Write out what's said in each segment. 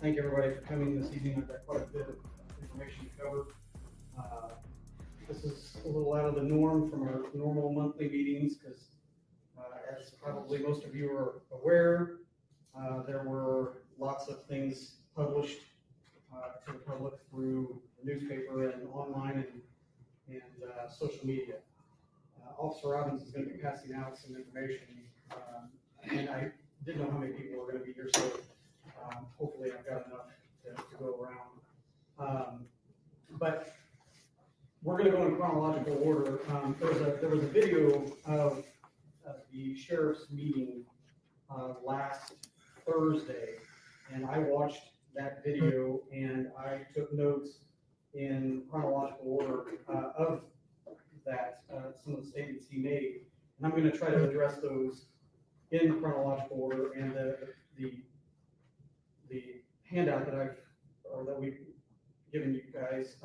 thank everybody for coming this evening. I've got quite a bit of information to cover. This is a little out of the norm from our normal monthly meetings because, as probably most of you are aware, there were lots of things published to the public through the newspaper and online and social media. Officer Robbins is going to be passing out some information, and I didn't know how many people were going to be here, so hopefully I've got enough to go around. But we're going to go in chronological order. There was a video of the sheriff's meeting last Thursday, and I watched that video and I took notes in chronological order of that, some of the statements he made, and I'm going to try to address those in chronological order. And the handout that we've given you guys,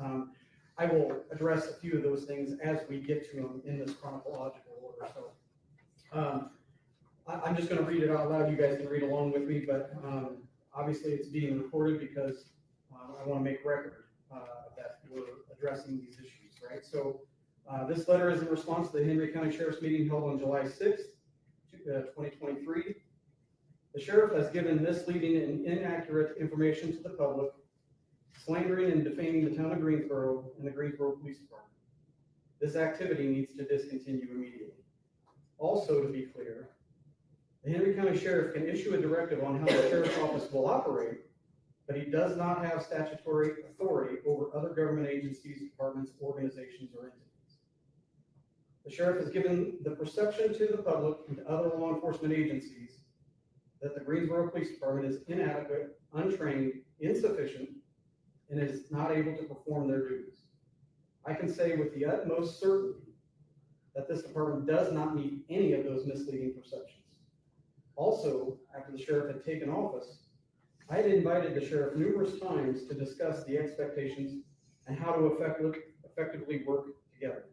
I will address a few of those things as we get to them in this chronological order. So I'm just going to read it out loud. You guys can read along with me, but obviously it's being recorded because I want to make record that we're addressing these issues, right? So this letter is in response to the Henry County Sheriff's meeting held on July 6th, 2023. The sheriff has given misleading and inaccurate information to the public, slandering and defaming the town of Greensboro and the Greensboro Police Department. This activity needs to discontinue immediately. Also, to be clear, the Henry County Sheriff can issue a directive on how the Sheriff's Office will operate, but he does not have statutory authority over other government agencies, departments, organizations, or entities. The Sheriff has given the perception to the public and to other law enforcement agencies that the Greensboro Police Department is inadequate, untrained, insufficient, and is not able to perform their duties. I can say with the utmost certainty that this department does not meet any of those misleading perceptions. Also, after the sheriff had taken office, I had invited the sheriff numerous times to discuss the expectations and how to effectively work together.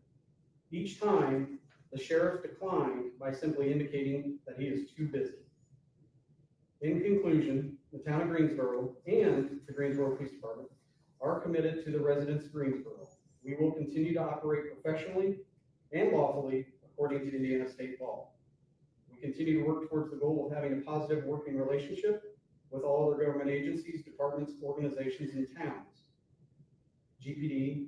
Each time, the sheriff declined by simply indicating that he is too busy. In conclusion, the town of Greensboro and the Greensboro Police Department are committed to the residents of Greensboro. We will continue to operate professionally and lawfully according to Indiana state law. We continue to work towards the goal of having a positive working relationship with all other government agencies, departments, organizations, and towns. GPD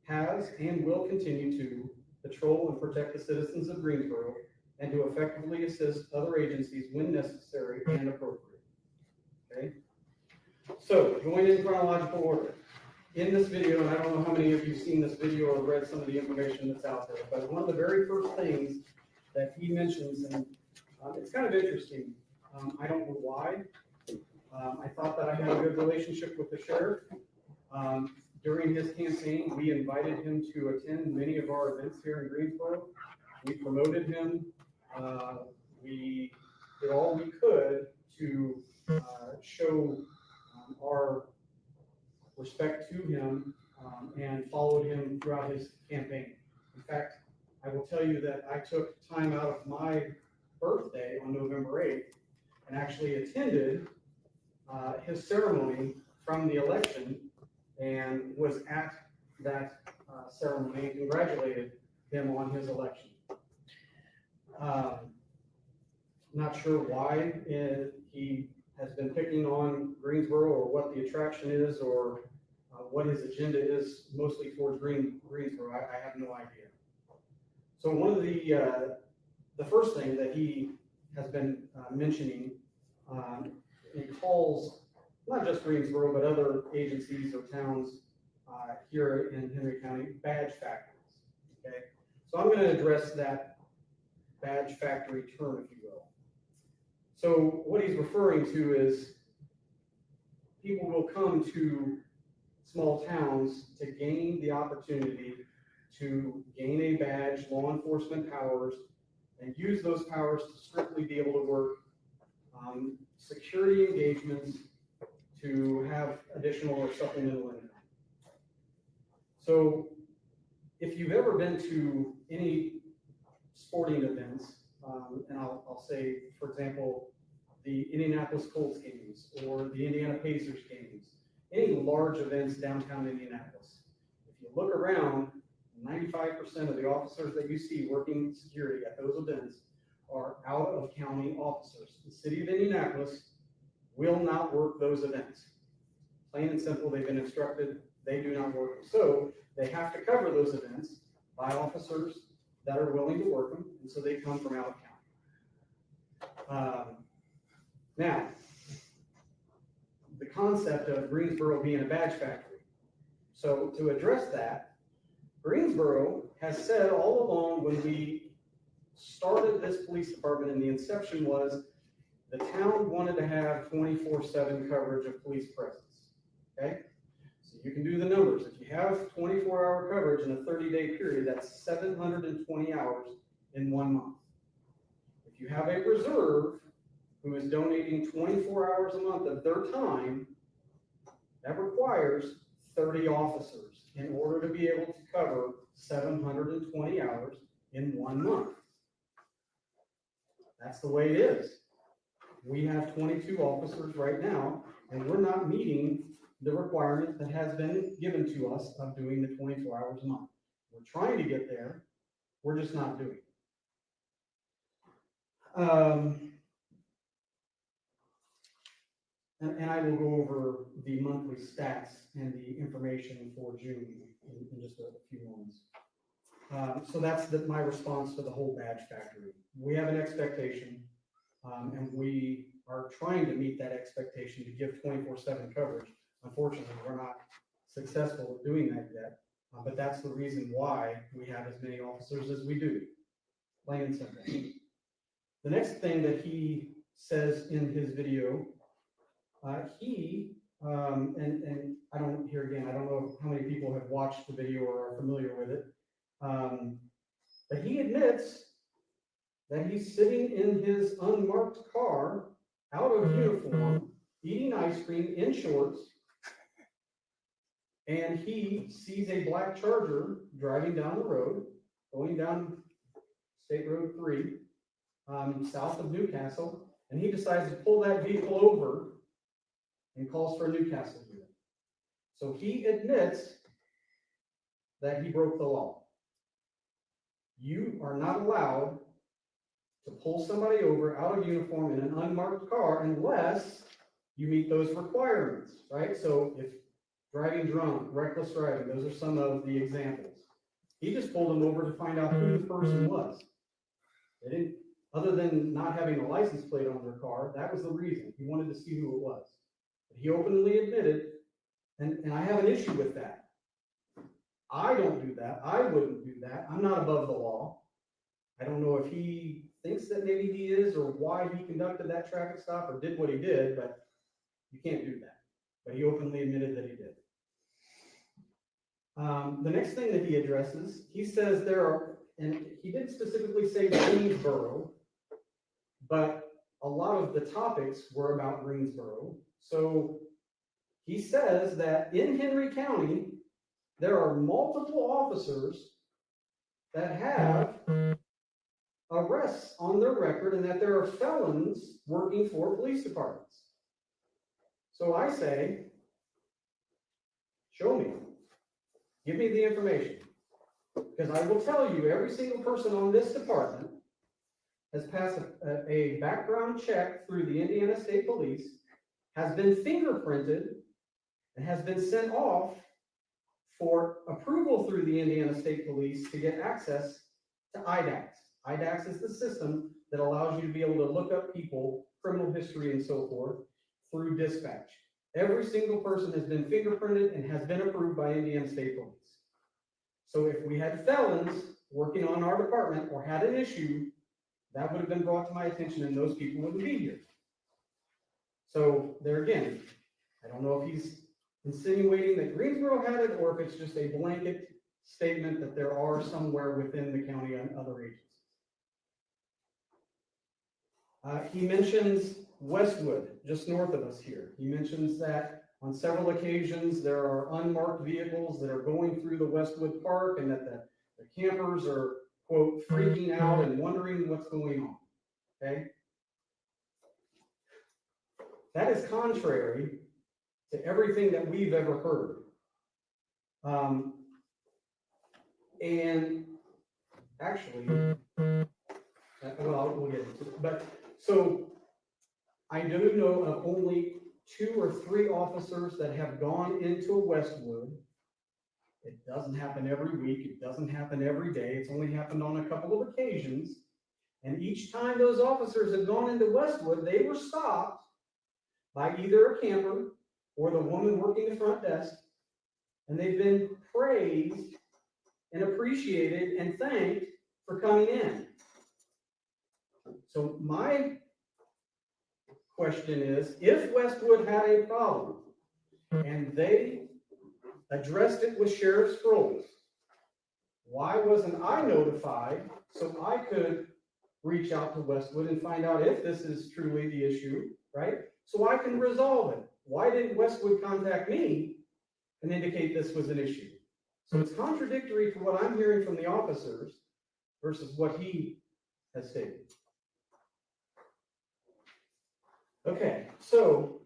has and will continue to patrol and protect the citizens of Greensboro and to effectively assist other agencies when necessary and appropriate. Okay? So, going in chronological order. In this video, and I don't know how many of you have seen this video or read some of the information that's out there, but one of the very first things that he mentions, and it's kind of interesting. I don't know why. I thought that I had a good relationship with the sheriff. During his campaign, we invited him to attend many of our events here in Greensboro. We promoted him. We did all we could to show our respect to him and followed him throughout his campaign. In fact, I will tell you that I took time out of my birthday on November 8th and actually attended his ceremony from the election and was at that ceremony and congratulated him on his election. Not sure why he has been picking on Greensboro or what the attraction is or what his agenda is mostly towards Greensboro. I have no idea. So one of the first thing that he has been mentioning, he calls not just Greensboro, but other agencies or towns here in Henry County badge factories. Okay, so I'm going to address that badge factory term, if you will. So what he's referring to is people will come to small towns to gain the opportunity to gain a badge, law enforcement powers, and use those powers to strictly be able to work security engagements to have additional or supplemental income. So if you've ever been to any sporting events, and I'll say, for example, the Indianapolis Colts games or the Indiana Pacers games, any large events downtown Indianapolis. If you look around, 95% of the officers that you see working security at those events are out of county officers. The city of Indianapolis will not work those events. Plain and simple, they've been instructed they do not work them. So they have to cover those events by officers that are willing to work them, and so they come from out of county. Now, the concept of Greensboro being a badge factory. So to address that, Greensboro has said all along when we started this police department, and the inception was the town wanted to have 24/7 coverage of police presence, okay? So you can do the numbers. If you have 24-hour coverage in a 30-day period, that's 720 hours in 1 month. If you have a reserve who is donating 24 hours a month of their time, that requires 30 officers in order to be able to cover 720 hours in 1 month. That's the way it is. We have 22 officers right now, and we're not meeting the requirement that has been given to us of doing the 24 hours a month. We're trying to get there. We're just not doing it. And I will go over the monthly stats and the information for June in just a few moments. So that's my response to the whole badge factory. We have an expectation, and we are trying to meet that expectation to give 24/7 coverage. Unfortunately, we're not successful at doing that yet, but that's the reason why we have as many officers as we do, plain and simple. The next thing that he says in his video, and I don't, here again, I don't know how many people have watched the video or are familiar with it, but he admits that he's sitting in his unmarked car, out of uniform, eating ice cream in shorts, and he sees a black Charger driving down the road, going down State Road 3, south of Newcastle, and he decides to pull that vehicle over and calls for a Newcastle unit. So he admits that he broke the law. You are not allowed to pull somebody over out of uniform in an unmarked car unless you meet those requirements, right? So if driving drunk, reckless driving, those are some of the examples. He just pulled them over to find out who the person was. They didn't, other than not having a license plate on their car, that was the reason. He wanted to see who it was. But he openly admitted, and I have an issue with that. I don't do that. I wouldn't do that. I'm not above the law. I don't know if he thinks that maybe he is, or why he conducted that traffic stop or did what he did, but you can't do that. But he openly admitted that he did. The next thing that he addresses, he says there are, and he didn't specifically say Greensboro, but a lot of the topics were about Greensboro. So he says that in Henry County, there are multiple officers that have arrests on their record and that there are felons working for police departments. So I say, show me. Give me the information. Because I will tell you, every single person on this department has passed a background check through the Indiana State Police, has been fingerprinted, and has been sent off for approval through the Indiana State Police to get access to IDAX. IDAX is the system that allows you to be able to look up people, criminal history, and so forth through dispatch. Every single person has been fingerprinted and has been approved by Indiana State Police. So if we had felons working on our department or had an issue, that would have been brought to my attention and those people wouldn't be here. So there again, I don't know if he's insinuating that Greensboro had it or if it's just a blanket statement that there are somewhere within the county and other agencies. He mentions Westwood, just north of us here. He mentions that on several occasions there are unmarked vehicles that are going through the Westwood Park and that the campers are, quote, freaking out and wondering what's going on, okay? That is contrary to everything that we've ever heard. And actually, well, we'll get into it. But so I do know of only 2 or 3 officers that have gone into Westwood. It doesn't happen every week. It doesn't happen every day. It's only happened on a couple of occasions. And each time those officers have gone into Westwood, they were stopped by either a camper or the woman working the front desk, and they've been praised and appreciated and thanked for coming in. So my question is, if Westwood had a problem and they addressed it with Sheriff Sproles, why wasn't I notified so I could reach out to Westwood and find out if this is truly the issue, right? So I can resolve it. Why didn't Westwood contact me and indicate this was an issue? So it's contradictory to what I'm hearing from the officers versus what he has stated. Okay, so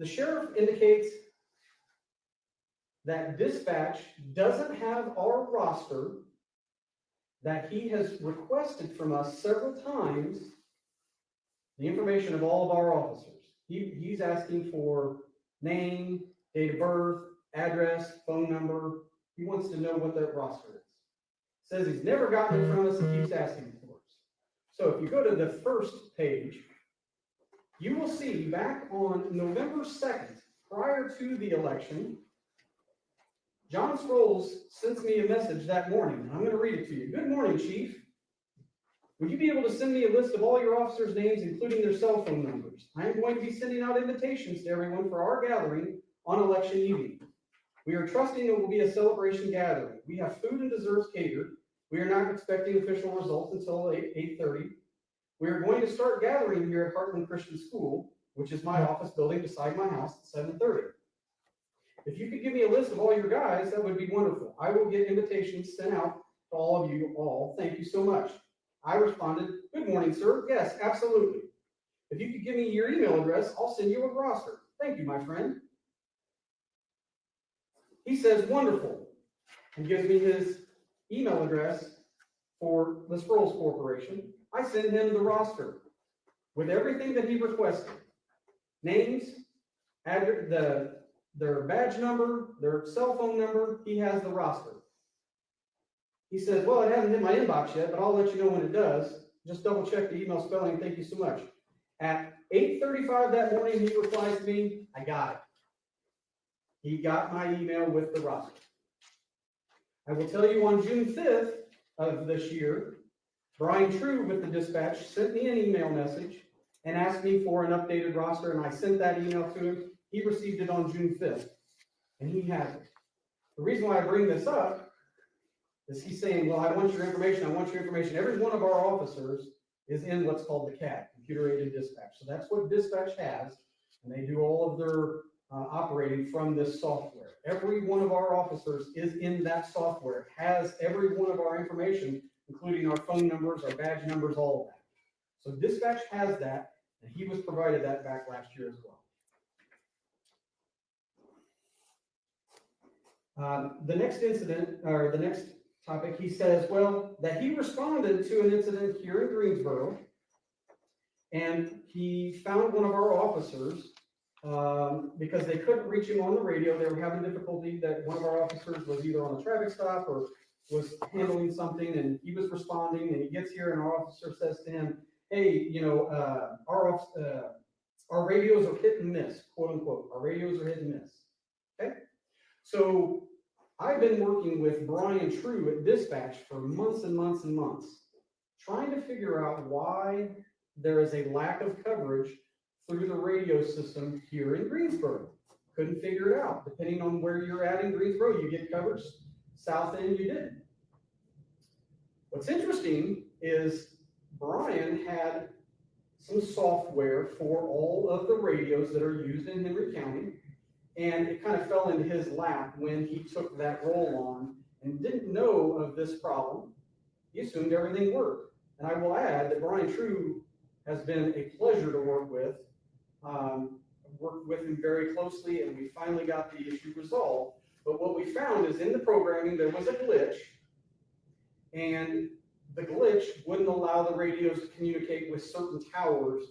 the sheriff indicates that dispatch doesn't have our roster that he has requested from us several times, the information of all of our officers. He's asking for name, date of birth, address, phone number. He wants to know what that roster is. Says he's never gotten it from us and keeps asking for us. So if you go to the first page, you will see back on November 2nd, prior to the election, John Sproles sends me a message that morning. I'm going to read it to you. Good morning, Chief. Would you be able to send me a list of all your officers' names, including their cell phone numbers? I am going to be sending out invitations to everyone for our gathering on election evening. We are trusting it will be a celebration gathering. We have food and desserts catered. We are not expecting official results until 8:30. We are going to start gathering here at Heartland Christian School, which is my office building beside my house, at 7:30. If you could give me a list of all your guys, that would be wonderful. I will get invitations sent out to all of you all. Thank you so much. I responded, good morning, sir. Yes, absolutely. If you could give me your email address, I'll send you a roster. Thank you, my friend. He says, wonderful, and gives me his email address for the Sproles Corporation. I send him the roster with everything that he requested. Names, address, their badge number, their cell phone number. He has the roster. He says, well, it hasn't hit my inbox yet, but I'll let you know when it does. Just double check the email spelling. Thank you so much. At 8:35 that morning, he replies to me, I got it. He got my email with the roster. I will tell you, on June 5th of this year, Brian True with the dispatch sent me an email message and asked me for an updated roster, and I sent that email to him. He received it on June 5th, and he has it. The reason why I bring this up is he's saying, well, I want your information, I want your information. Every one of our officers is in what's called the CAD, Computer-Aided Dispatch. So that's what dispatch has, and they do all of their operating from this software. Every one of our officers is in that software, has every one of our information, including our phone numbers, our badge numbers, all of that. So dispatch has that, and he was provided that back last year as well. The next incident, or the next topic, he says, well, that he responded to an incident here in Greensboro, and he found one of our officers because they couldn't reach him on the radio. They were having difficulty, that one of our officers was either on a traffic stop or was handling something, and he was responding, and he gets here, and our officer says to him, hey, you know, our radios are hit and miss, quote unquote. Our radios are hit and miss. Okay? So I've been working with Brian True at dispatch for months and months and months, trying to figure out why there is a lack of coverage through the radio system here in Greensboro. Couldn't figure it out. Depending on where you're at in Greensboro, you get coverage. South end, you didn't. What's interesting is Brian had some software for all of the radios that are used in Henry County, and it kind of fell into his lap when he took that role on and didn't know of this problem. He assumed everything worked. And I will add that Brian True has been a pleasure to work with. worked with him very closely, and we finally got the issue resolved. But what we found is in the programming, there was a glitch, and the glitch wouldn't allow the radios to communicate with certain towers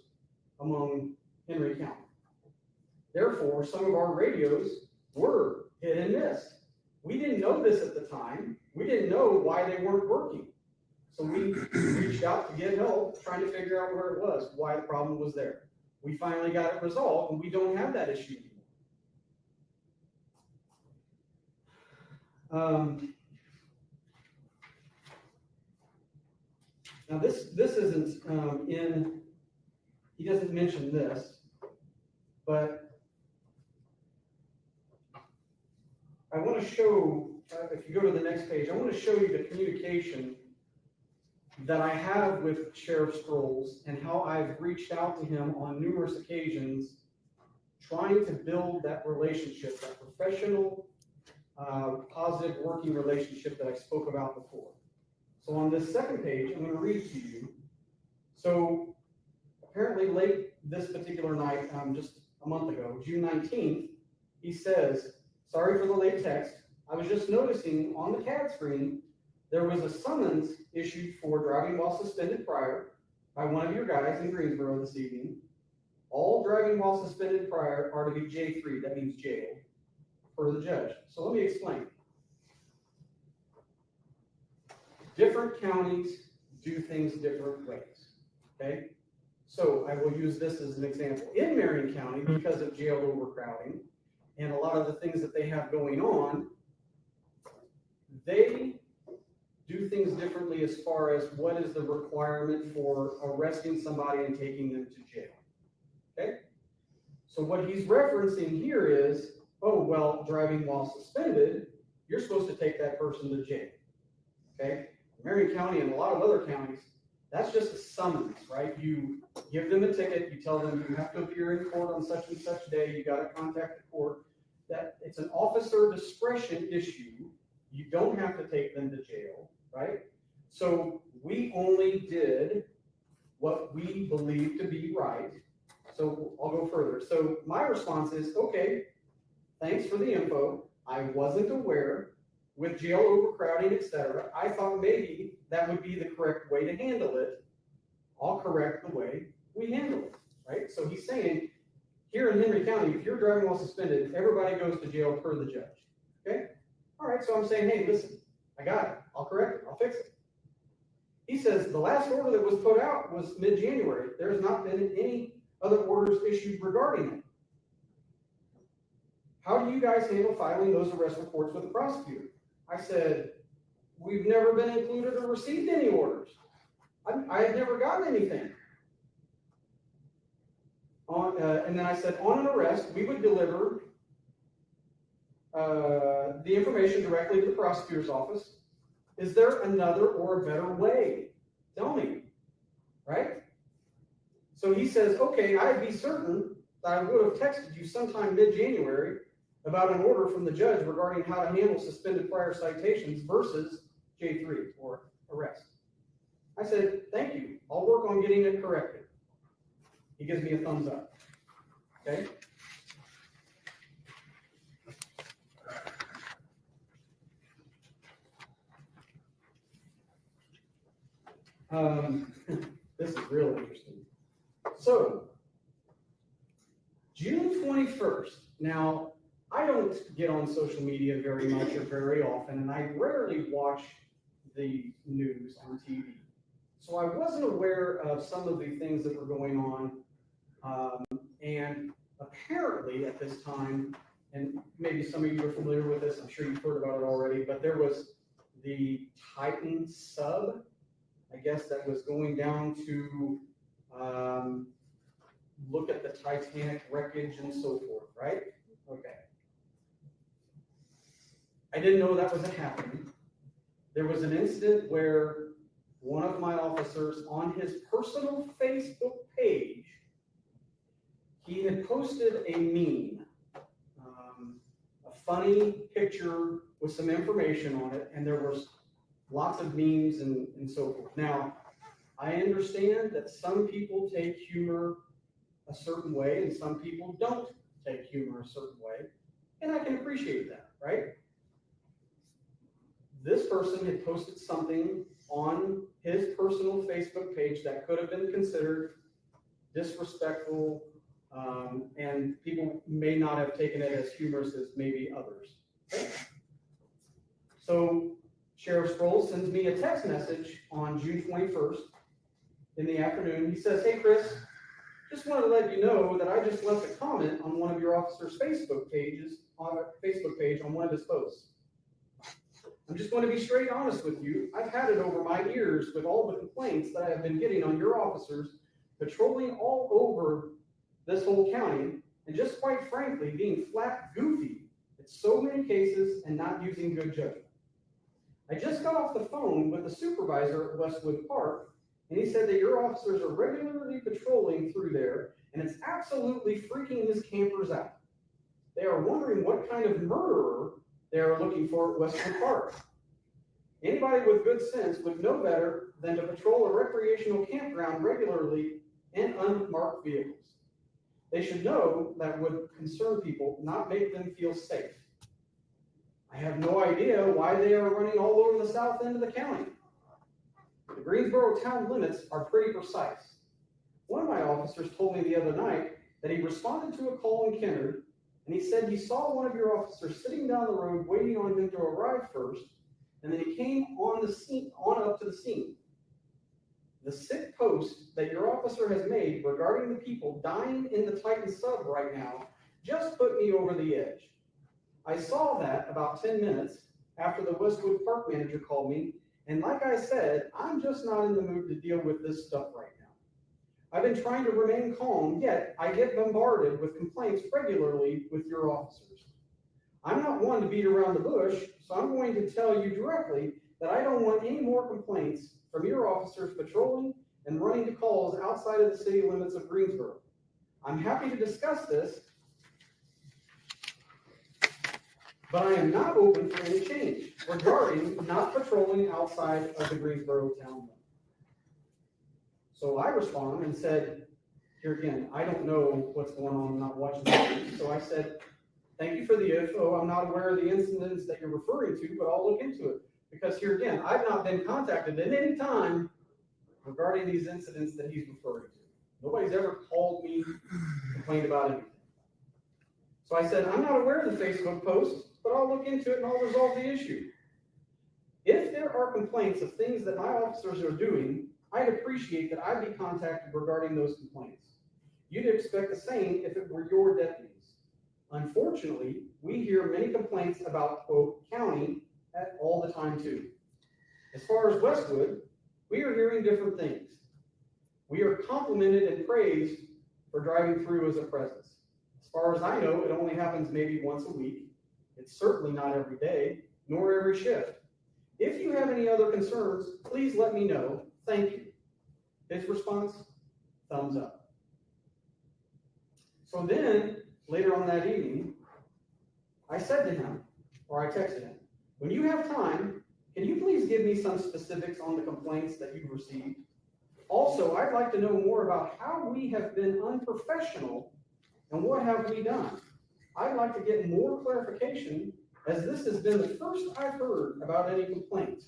among Henry County. Therefore, some of our radios were hit and miss. We didn't know this at the time. We didn't know why they weren't working. So we reached out to get help, trying to figure out where it was, why the problem was there. We finally got it resolved, and we don't have that issue anymore. Now this isn't he doesn't mention this, but I want to show, if you go to the next page, I want to show you the communication that I have with Sheriff Sproles and how I've reached out to him on numerous occasions, trying to build that relationship, that professional, positive working relationship that I spoke about before. So on this second page, I'm going to read to you. So apparently late this particular night, just a month ago, June 19th, he says, "Sorry for the late text. I was just noticing on the CAD screen, there was a summons issued for driving while suspended prior by one of your guys in Greensboro this evening. All driving while suspended prior are to be J3, that means jail, per the judge." So let me explain. Different counties do things different ways, okay? So I will use this as an example. In Marion County, because of jail overcrowding and a lot of the things that they have going on, they do things differently as far as what is the requirement for arresting somebody and taking them to jail, okay? So what he's referencing here is, oh, well, driving while suspended, you're supposed to take that person to jail, okay? Marion County and a lot of other counties, that's just a summons, right? You give them a ticket, you tell them you have to appear in court on such and such day, you got to contact the court. That it's an officer discretion issue. You don't have to take them to jail, right? So we only did what we believe to be right. So I'll go further. So my response is, okay, thanks for the info. I wasn't aware. With jail overcrowding, etc., I thought maybe that would be the correct way to handle it. I'll correct the way we handle it, right? So he's saying, here in Henry County, if you're driving while suspended, everybody goes to jail per the judge, okay? All right, so I'm saying, hey, listen, I got it. I'll correct it. I'll fix it. He says the last order that was put out was mid-January. There's not been any other orders issued regarding it. How do you guys handle filing those arrest reports with the prosecutor? I said, we've never been included or received any orders. I had never gotten anything. And then I said, on an arrest, we would deliver the information directly to the prosecutor's office. Is there another or a better way? Tell me, right? So he says, okay, I'd be certain that I would have texted you sometime mid-January about an order from the judge regarding how to handle suspended prior citations versus J3 or arrest. I said, thank you. I'll work on getting it corrected. He gives me a thumbs up. Okay. This is real interesting. So, June 21st. Now, I don't get on social media very much or very often, and I rarely watch the news on TV. So I wasn't aware of some of the things that were going on. And apparently at this time, and maybe some of you are familiar with this, I'm sure you've heard about it already, but there was the Titan sub, I guess, that was going down to look at the Titanic wreckage and so forth, right? Okay. I didn't know that was happening. There was an incident where one of my officers on his personal Facebook page, he had posted a meme, a funny picture with some information on it, and there was lots of memes and so forth. Now, I understand that some people take humor a certain way, and some people don't take humor a certain way, and I can appreciate that, right? This person had posted something on his personal Facebook page that could have been considered disrespectful, and people may not have taken it as humorous as maybe others. Okay? So Sheriff Sproles sends me a text message on June 21st in the afternoon. He says, "Hey Chris, just wanted to let you know that I just left a comment on one of your officers' Facebook page on one of his posts. I'm just going to be straight honest with you. I've had it over my ears with all the complaints that I have been getting on your officers patrolling all over this whole county, and just quite frankly, being flat goofy in so many cases and not using good judgment. I just got off the phone with the supervisor at Westwood Park, and he said that your officers are regularly patrolling through there, and it's absolutely freaking his campers out. They are wondering what kind of murderer they are looking for at Westwood Park. Anybody with good sense would know better than to patrol a recreational campground regularly in unmarked vehicles. They should know that would concern people, not make them feel safe. I have no idea why they are running all over the south end of the county. The Greensboro town limits are pretty precise. One of my officers told me the other night that he responded to a call in Kennard, and he said he saw one of your officers sitting down the road waiting on him to arrive first, and then he came on up to the scene. The sick post that your officer has made regarding the people dying in the Titan sub right now just put me over the edge. I saw that about 10 minutes after the Westwood Park manager called me, and like I said, I'm just not in the mood to deal with this stuff right now. I've been trying to remain calm, yet I get bombarded with complaints regularly with your officers. I'm not one to beat around the bush, so I'm going to tell you directly that I don't want any more complaints from your officers patrolling and running to calls outside of the city limits of Greensboro. I'm happy to discuss this, but I am not open for any change regarding not patrolling outside of the Greensboro town limit. So I respond and said, here again, I don't know what's going on, I'm not watching the news. So I said, thank you for the info. I'm not aware of the incidents that you're referring to, but I'll look into it. Because here again, I've not been contacted at any time regarding these incidents that he's referring to. Nobody's ever called me, complained about anything. So I said, I'm not aware of the Facebook post, but I'll look into it and I'll resolve the issue. If there are complaints of things that my officers are doing, I'd appreciate that I be contacted regarding those complaints. You'd expect the same if it were your deputies. Unfortunately, we hear many complaints about, quote, county all the time too. As far as Westwood, we are hearing different things. We are complimented and praised for driving through as a presence. As far as I know, it only happens maybe once a week. It's certainly not every day, nor every shift. If you have any other concerns, please let me know. Thank you. His response, thumbs up. So then, later on that evening, I said to him, or I texted him, when you have time, can you please give me some specifics on the complaints that you've received? Also, I'd like to know more about how we have been unprofessional and what have we done. I'd like to get more clarification, as this has been the first I've heard about any complaints.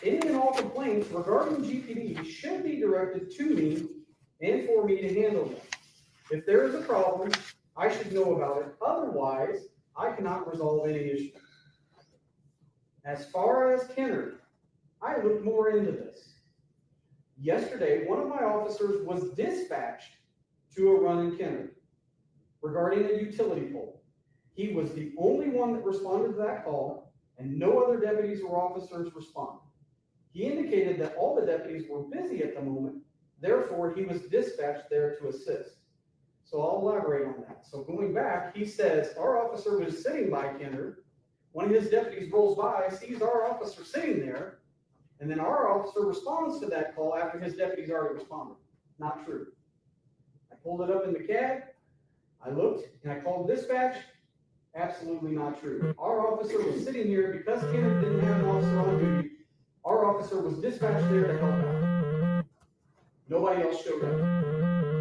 Any and all complaints regarding GPD should be directed to me and for me to handle them. If there is a problem, I should know about it. Otherwise, I cannot resolve any issue. As far as Kennard, I looked more into this. Yesterday, one of my officers was dispatched to a run in Kennard regarding a utility pole. He was the only one that responded to that call, and no other deputies or officers responded. He indicated that all the deputies were busy at the moment, therefore he was dispatched there to assist. So I'll elaborate on that. So going back, he says our officer was sitting by Kennard. One of his deputies rolls by, sees our officer sitting there, and then our officer responds to that call after his deputies already responded. Not true. I pulled it up in the CAD, I looked, and I called dispatch. Absolutely not true. Our officer was sitting here because Kennard didn't have an officer on duty. Our officer was dispatched there to help out. Nobody else showed up.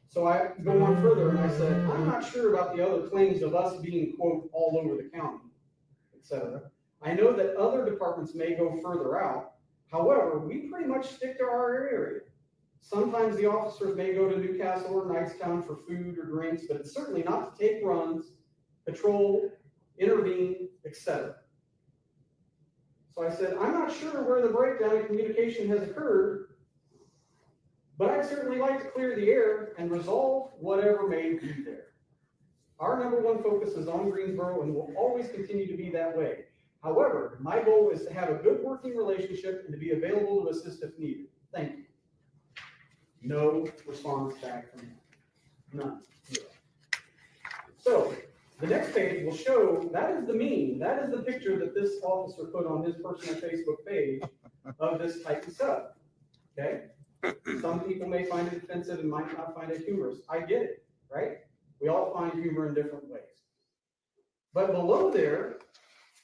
So I go on further and I said, I'm not sure about the other claims of us being, quote, all over the county, etc. I know that other departments may go further out. However, we pretty much stick to our area. Sometimes the officers may go to Newcastle or Knightstown for food or drinks, but it's certainly not to take runs, patrol, intervene, etc. So I said, I'm not sure where the breakdown in communication has occurred, but I'd certainly like to clear the air and resolve whatever may be there. Our number one focus is on Greensboro and will always continue to be that way. However, my goal is to have a good working relationship and to be available to assist if needed. Thank you. No response back from him. None. Zero. So the next page will show, that is the meme. That is the picture that this officer put on his personal Facebook page of this Titan sub. Okay? Some people may find it offensive and might not find it humorous. I get it, right? We all find humor in different ways. But below there,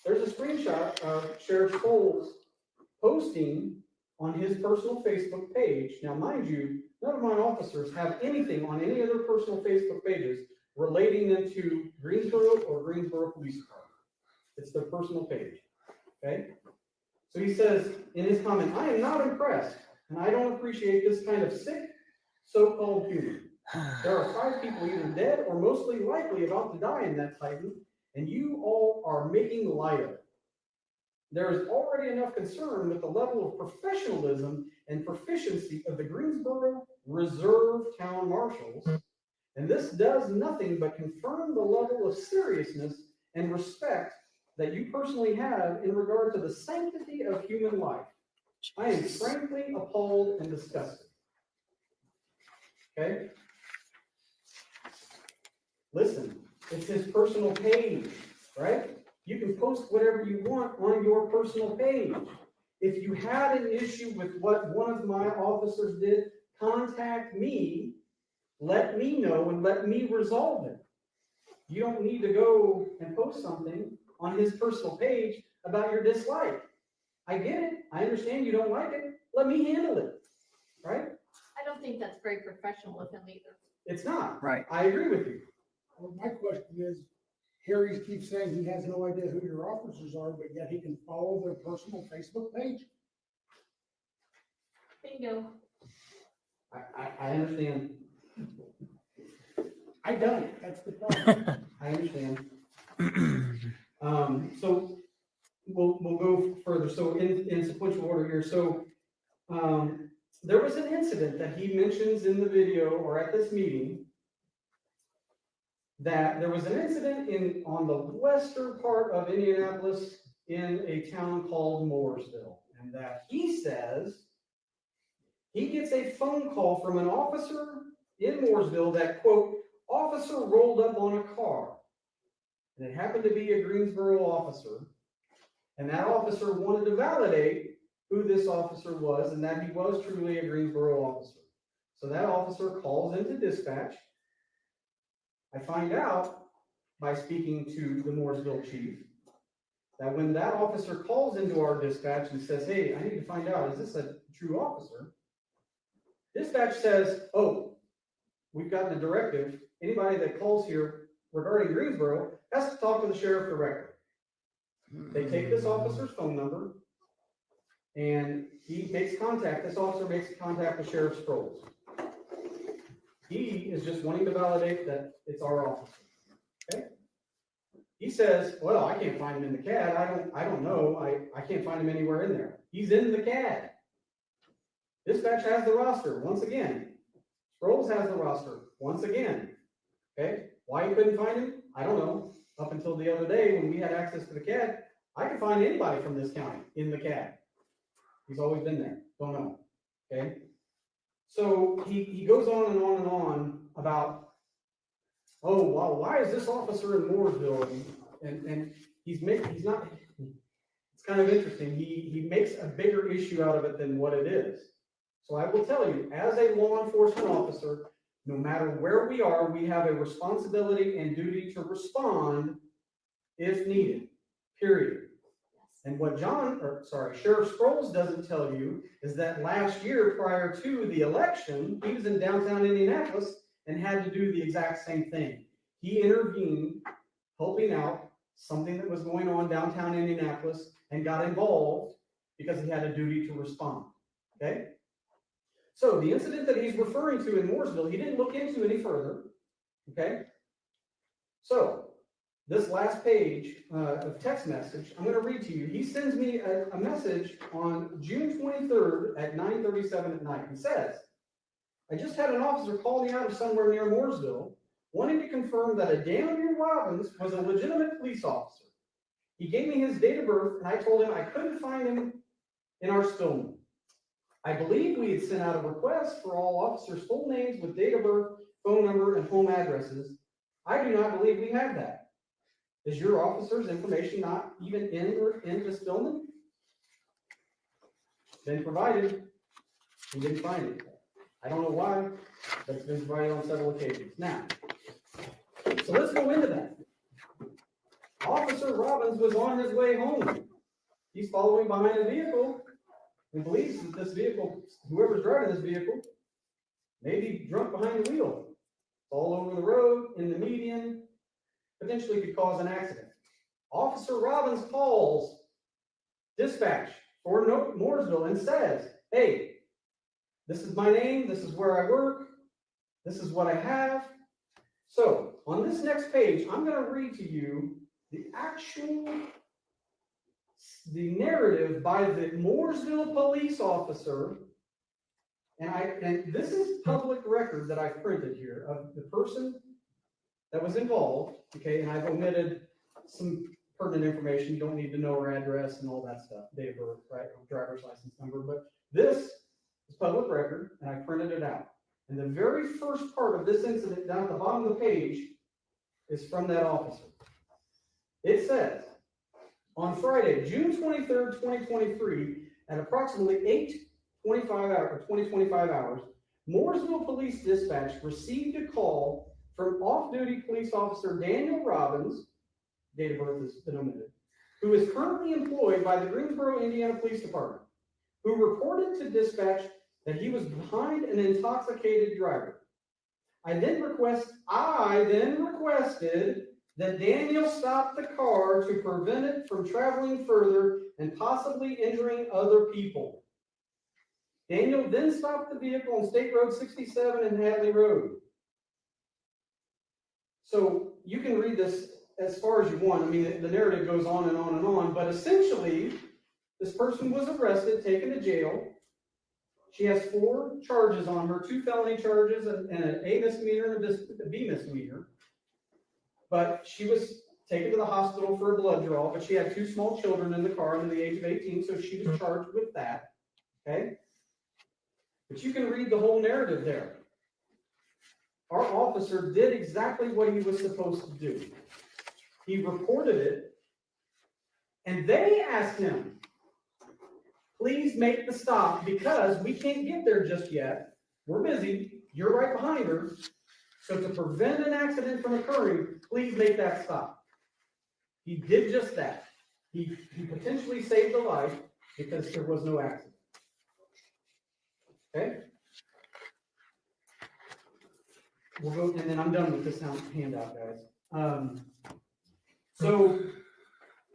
there's a screenshot of Sheriff Sproles posting on his personal Facebook page. Now, mind you, none of my officers have anything on any other personal Facebook pages relating them to Greensboro or Greensboro Police Department. It's their personal page, okay? So he says in his comment, I am not impressed, and I don't appreciate this kind of sick, so-called humor. There are 5 people either dead or mostly likely about to die in that Titan, and you all are making light of it. There is already enough concern with the level of professionalism and proficiency of the Greensboro Reserve Town Marshals, and this does nothing but confirm the level of seriousness and respect that you personally have in regard to the sanctity of human life. I am frankly appalled and disgusted. Okay? Listen, it's his personal page, right? You can post whatever you want on your personal page. If you had an issue with what one of my officers did, contact me, let me know, and let me resolve it. You don't need to go and post something on his personal page about your dislike. I get it. I understand you don't like it. Let me handle it, right? I don't think that's very professional of him either. It's not. Right. I agree with you. Well, my question is, Harry keeps saying he has no idea who your officers are, but yet he can follow their personal Facebook page? Bingo. I understand. I don't. That's the problem. I understand. So we'll go further. So in sequential order here. So there was an incident that he mentions in the video or at this meeting, that there was an incident on the western part of Indianapolis in a town called Mooresville, and that he says he gets a phone call from an officer in Mooresville that, quote, officer rolled up on a car. And it happened to be a Greensboro officer. And that officer wanted to validate who this officer was and that he was truly a Greensboro officer. So that officer calls into dispatch. I find out by speaking to the Mooresville chief that when that officer calls into our dispatch and says, hey, I need to find out, is this a true officer? Dispatch says, oh, we've gotten a directive. Anybody that calls here regarding Greensboro has to talk to the sheriff directly. They take this officer's phone number and he makes contact. This officer makes contact with Sheriff Sproles. He is just wanting to validate that it's our officer. Okay? He says, well, I can't find him in the CAD. I don't know. I can't find him anywhere in there. He's in the CAD. Dispatch has the roster once again. Sproles has the roster once again. Okay? Why he couldn't find him? I don't know. Up until the other day when we had access to the CAD, I could find anybody from this county in the CAD. He's always been there. Don't know. Okay? So he goes on and on and on about, oh, well, why is this officer in Mooresville? And he's not, it's kind of interesting. He makes a bigger issue out of it than what it is. So I will tell you, as a law enforcement officer, no matter where we are, we have a responsibility and duty to respond if needed, period. And what Sheriff Sproles doesn't tell you is that last year, prior to the election, he was in downtown Indianapolis and had to do the exact same thing. He intervened, helping out something that was going on downtown Indianapolis, and got involved because he had a duty to respond. Okay? So the incident that he's referring to in Mooresville, he didn't look into any further. Okay? So this last page of text message, I'm going to read to you. He sends me a message on June 23rd at 9:37 at night. He says, I just had an officer call me out of somewhere near Mooresville, wanting to confirm that a Daniel Robbins was a legitimate police officer. He gave me his date of birth, and I told him I couldn't find him in our Stillman. I believe we had sent out a request for all officers' full names with date of birth, phone number, and home addresses. I do not believe we have that. Is your officer's information not even in the Stillman? Been provided. We didn't find it. I don't know why, but it's been provided on several occasions. Now, so let's go into that. Officer Robbins was on his way home. He's following behind a vehicle and believes that this vehicle, whoever's driving this vehicle, may be drunk behind the wheel. It's all over the road, in the median, potentially could cause an accident. Officer Robbins calls dispatch for Mooresville and says, hey, this is my name, this is where I work, this is what I have. So on this next page, I'm going to read to you the narrative by the Mooresville police officer, and this is public record that I've printed here of the person that was involved, okay, and I've omitted some pertinent information. You don't need to know her address and all that stuff, date of birth, right, driver's license number, but this is public record, and I printed it out. And the very first part of this incident down at the bottom of the page is from that officer. It says, on Friday, June 23rd, 2023, at approximately 20:25 hours, Mooresville Police Dispatch received a call from off-duty police officer Daniel Robbins, date of birth has been omitted, who is currently employed by the Greensboro, Indiana Police Department, who reported to dispatch that he was behind an intoxicated driver. I then requested that Daniel stop the car to prevent it from traveling further and possibly injuring other people. Daniel then stopped the vehicle on State Road 67 and Hadley Road. So you can read this as far as you want. I mean, the narrative goes on and on and on, but essentially, this person was arrested, taken to jail. She has 4 charges on her, 2 felony charges and an A misdemeanor and a B misdemeanor. But she was taken to the hospital for a blood draw, but she had 2 small children in the car under the age of 18, so she was charged with that, okay? But you can read the whole narrative there. Our officer did exactly what he was supposed to do. He reported it, and they asked him, please make the stop because we can't get there just yet. We're busy. You're right behind her. So to prevent an accident from occurring, please make that stop. He did just that. He potentially saved a life because there was no accident. Okay? We'll go, and then I'm done with this handout, guys. So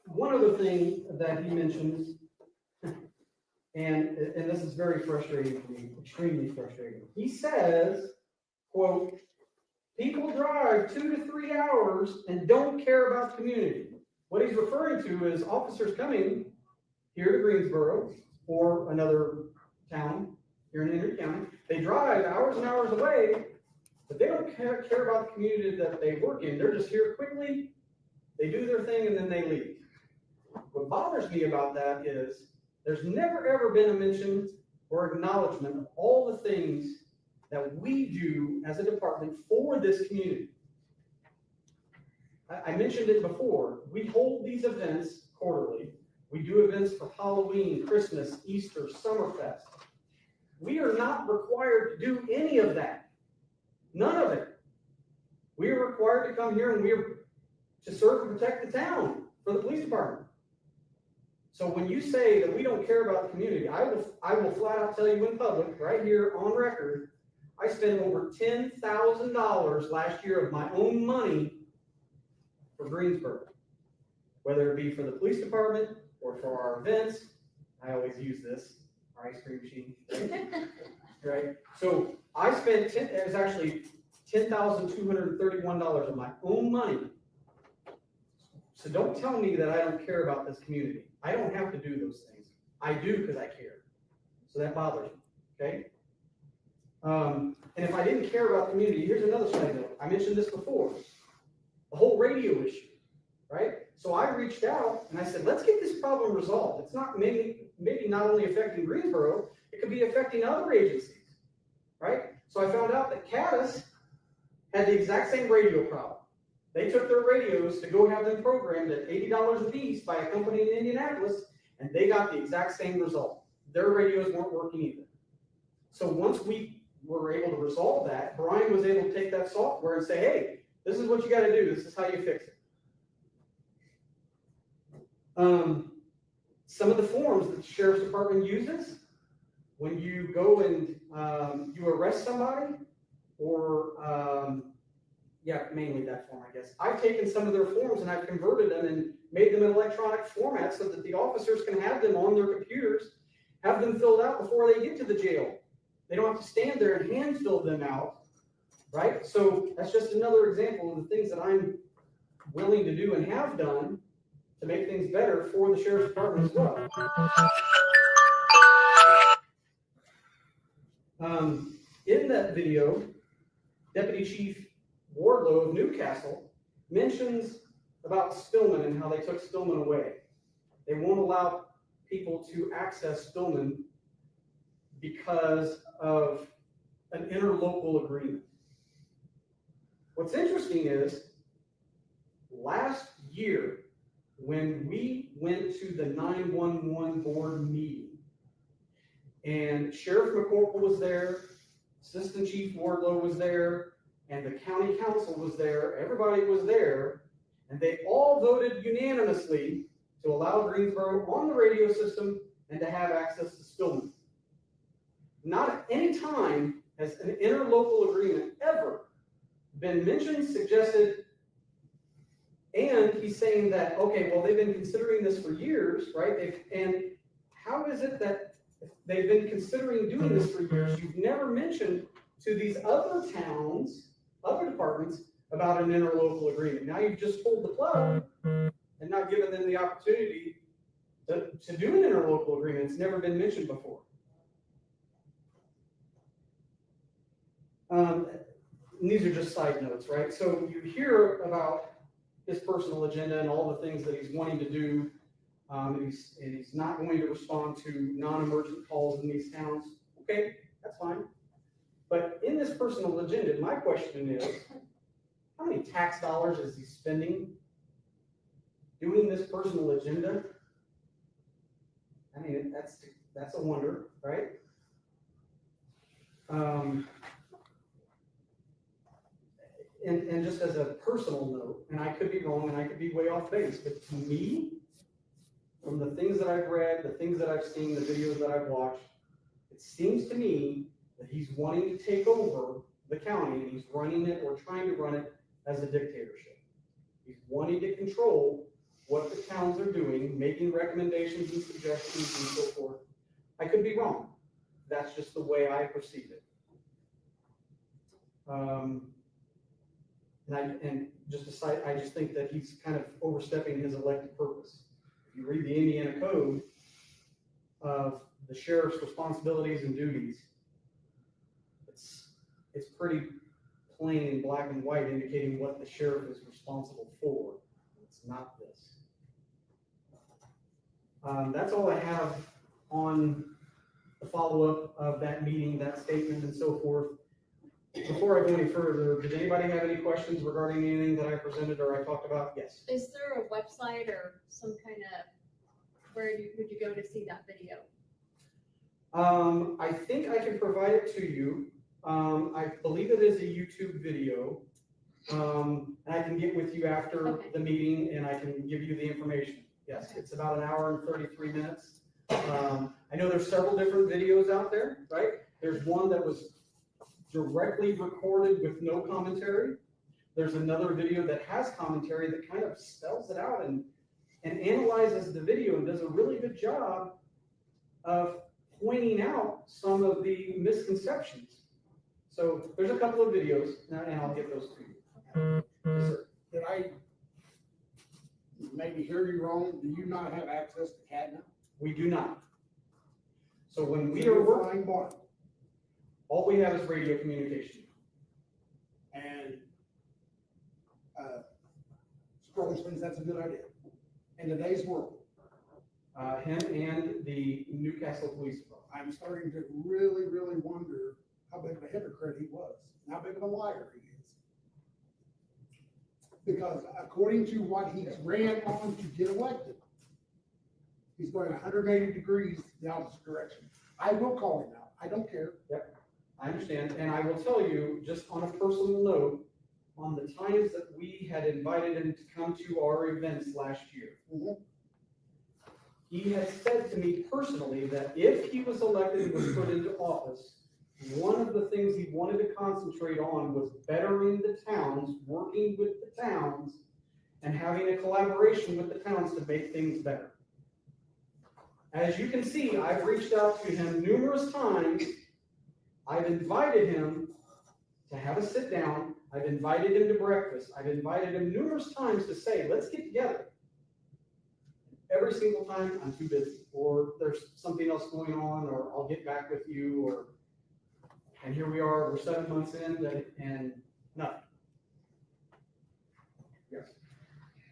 one other thing that he mentions, and this is very frustrating for me, extremely frustrating. He says, quote, people drive 2 to 3 hours and don't care about the community. What he's referring to is officers coming here to Greensboro or another town here in Henry County. They drive hours and hours away, but they don't care about the community that they work in. They're just here quickly, they do their thing, and then they leave. What bothers me about that is there's never ever been a mention or acknowledgement of all the things that we do as a department for this community. I mentioned it before. We hold these events quarterly. We do events for Halloween, Christmas, Easter, Summerfest. We are not required to do any of that. None of it. We are required to come here and we are to serve and protect the town for the police department. So when you say that we don't care about the community, I will flat out tell you in public, right here on record, I spent over $10,000 last year of my own money for Greensboro, whether it be for the police department or for our events. I always use this, our ice cream machine, right? So I spent, it was actually $10,231 of my own money. So don't tell me that I don't care about this community. I don't have to do those things. I do because I care. So that bothers me, okay? And if I didn't care about the community, here's another side note. I mentioned this before, the whole radio issue, right? So I reached out and I said, let's get this problem resolved. It's not maybe not only affecting Greensboro, it could be affecting other agencies, right? So I found out that Caddis had the exact same radio problem. They took their radios to go have them programmed at $80 a piece by a company in Indianapolis, and they got the exact same result. Their radios weren't working either. So once we were able to resolve that, Brian was able to take that software and say, hey, this is what you got to do. This is how you fix it. Some of the forms that the sheriff's department uses when you go and you arrest somebody, or mainly that form, I guess. I've taken some of their forms and I've converted them and made them in electronic format so that the officers can have them on their computers, have them filled out before they get to the jail. They don't have to stand there and hand fill them out, right? So that's just another example of the things that I'm willing to do and have done to make things better for the sheriff's department as well. In that video, Deputy Chief Wardlow of Newcastle mentions about Stillman and how they took Stillman away. They won't allow people to access Stillman because of an interlocal agreement. What's interesting is last year, when we went to the 911 board meeting, and Sheriff McCorkle was there, Assistant Chief Wardlow was there, and the county council was there, everybody was there, and they all voted unanimously to allow Greensboro on the radio system and to have access to Stillman. Not at any time has an interlocal agreement ever been mentioned, suggested, and he's saying that, okay, well, they've been considering this for years, right? And how is it that they've been considering doing this for years? You've never mentioned to these other towns, other departments, about an interlocal agreement. Now you've just pulled the plug and not given them the opportunity to do an interlocal agreement. It's never been mentioned before. And these are just side notes, right? So you hear about his personal agenda and all the things that he's wanting to do. And he's not going to respond to non-emergent calls in these towns. Okay, that's fine. But in this personal agenda, my question is, how many tax dollars is he spending doing this personal agenda? I mean, that's a wonder, right? And just as a personal note, and I could be wrong and I could be way off base, but to me, from the things that I've read, the things that I've seen, the videos that I've watched, it seems to me that he's wanting to take over the county and he's running it or trying to run it as a dictatorship. He's wanting to control what the towns are doing, making recommendations and suggestions and so forth. I could be wrong. That's just the way I perceive it. I just think that he's kind of overstepping his elected purpose. If you read the Indiana Code of the sheriff's responsibilities and duties, it's pretty plain in black and white, indicating what the sheriff is responsible for. It's not this. That's all I have on the follow-up of that meeting, that statement, and so forth. Before I go any further, did anybody have any questions regarding anything that I presented or I talked about? Yes. Is there a website or some kind of, would you go to see that video? I think I can provide it to you. I believe it is a YouTube video. And I can get with you after the meeting and I can give you the information. Yes, it's about 1 hour and 33 minutes. I know there's several different videos out there, right? There's one that was directly recorded with no commentary. There's another video that has commentary that kind of spells it out and analyzes the video and does a really good job of pointing out some of the misconceptions. So there's a couple of videos, and I'll get those to you. Yes, sir. Did I maybe hear you wrong? Do you not have access to CAD now? We do not. So when we So are you're working, flying blind. all we have is radio communication. And Sproles thinks that's a good idea in today's world. Him and the Newcastle Police Department. I'm starting to really, really wonder how big of a hypocrite he was, and how big of a liar he is. Because according to what he's ran on to get elected, he's going 180 degrees the opposite direction. I will call him out. I don't care. Yep, I understand. And I will tell you, just on a personal note, on the times that we had invited him to come to our events last year, he has said to me personally that if he was elected and was put into office, one of the things he wanted to concentrate on was bettering the towns, working with the towns, and having a collaboration with the towns to make things better. As you can see, I've reached out to him numerous times. I've invited him to have a sit down. I've invited him to breakfast. I've invited him numerous times to say, let's get together. Every single time, I'm too busy, or there's something else going on, or I'll get back with you, and here we are, we're 7 months in, and nothing. Yes.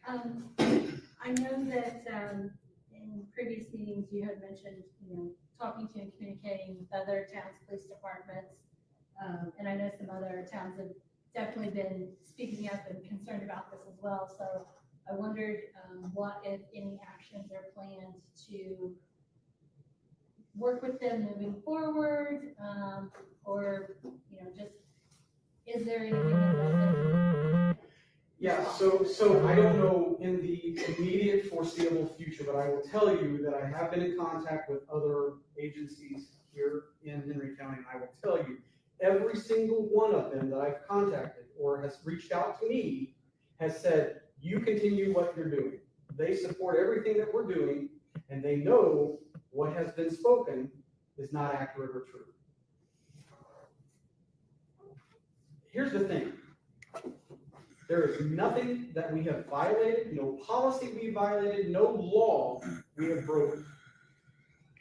I know that in previous meetings you had mentioned, talking to and communicating with other towns' police departments, and I know some other towns have definitely been speaking up and concerned about this as well. So I wondered what, if any, actions are planned to work with them moving forward, or just is there anything that Yeah, so I don't know in the immediate foreseeable future, but I will tell you that I have been in contact with other agencies here in Henry County, and I will tell you, every single one of them that I've contacted or has reached out to me has said, you continue what you're doing. They support everything that we're doing, and they know what has been spoken is not accurate or true. Here's the thing. There is nothing that we have violated, no policy we violated, no law we have broken.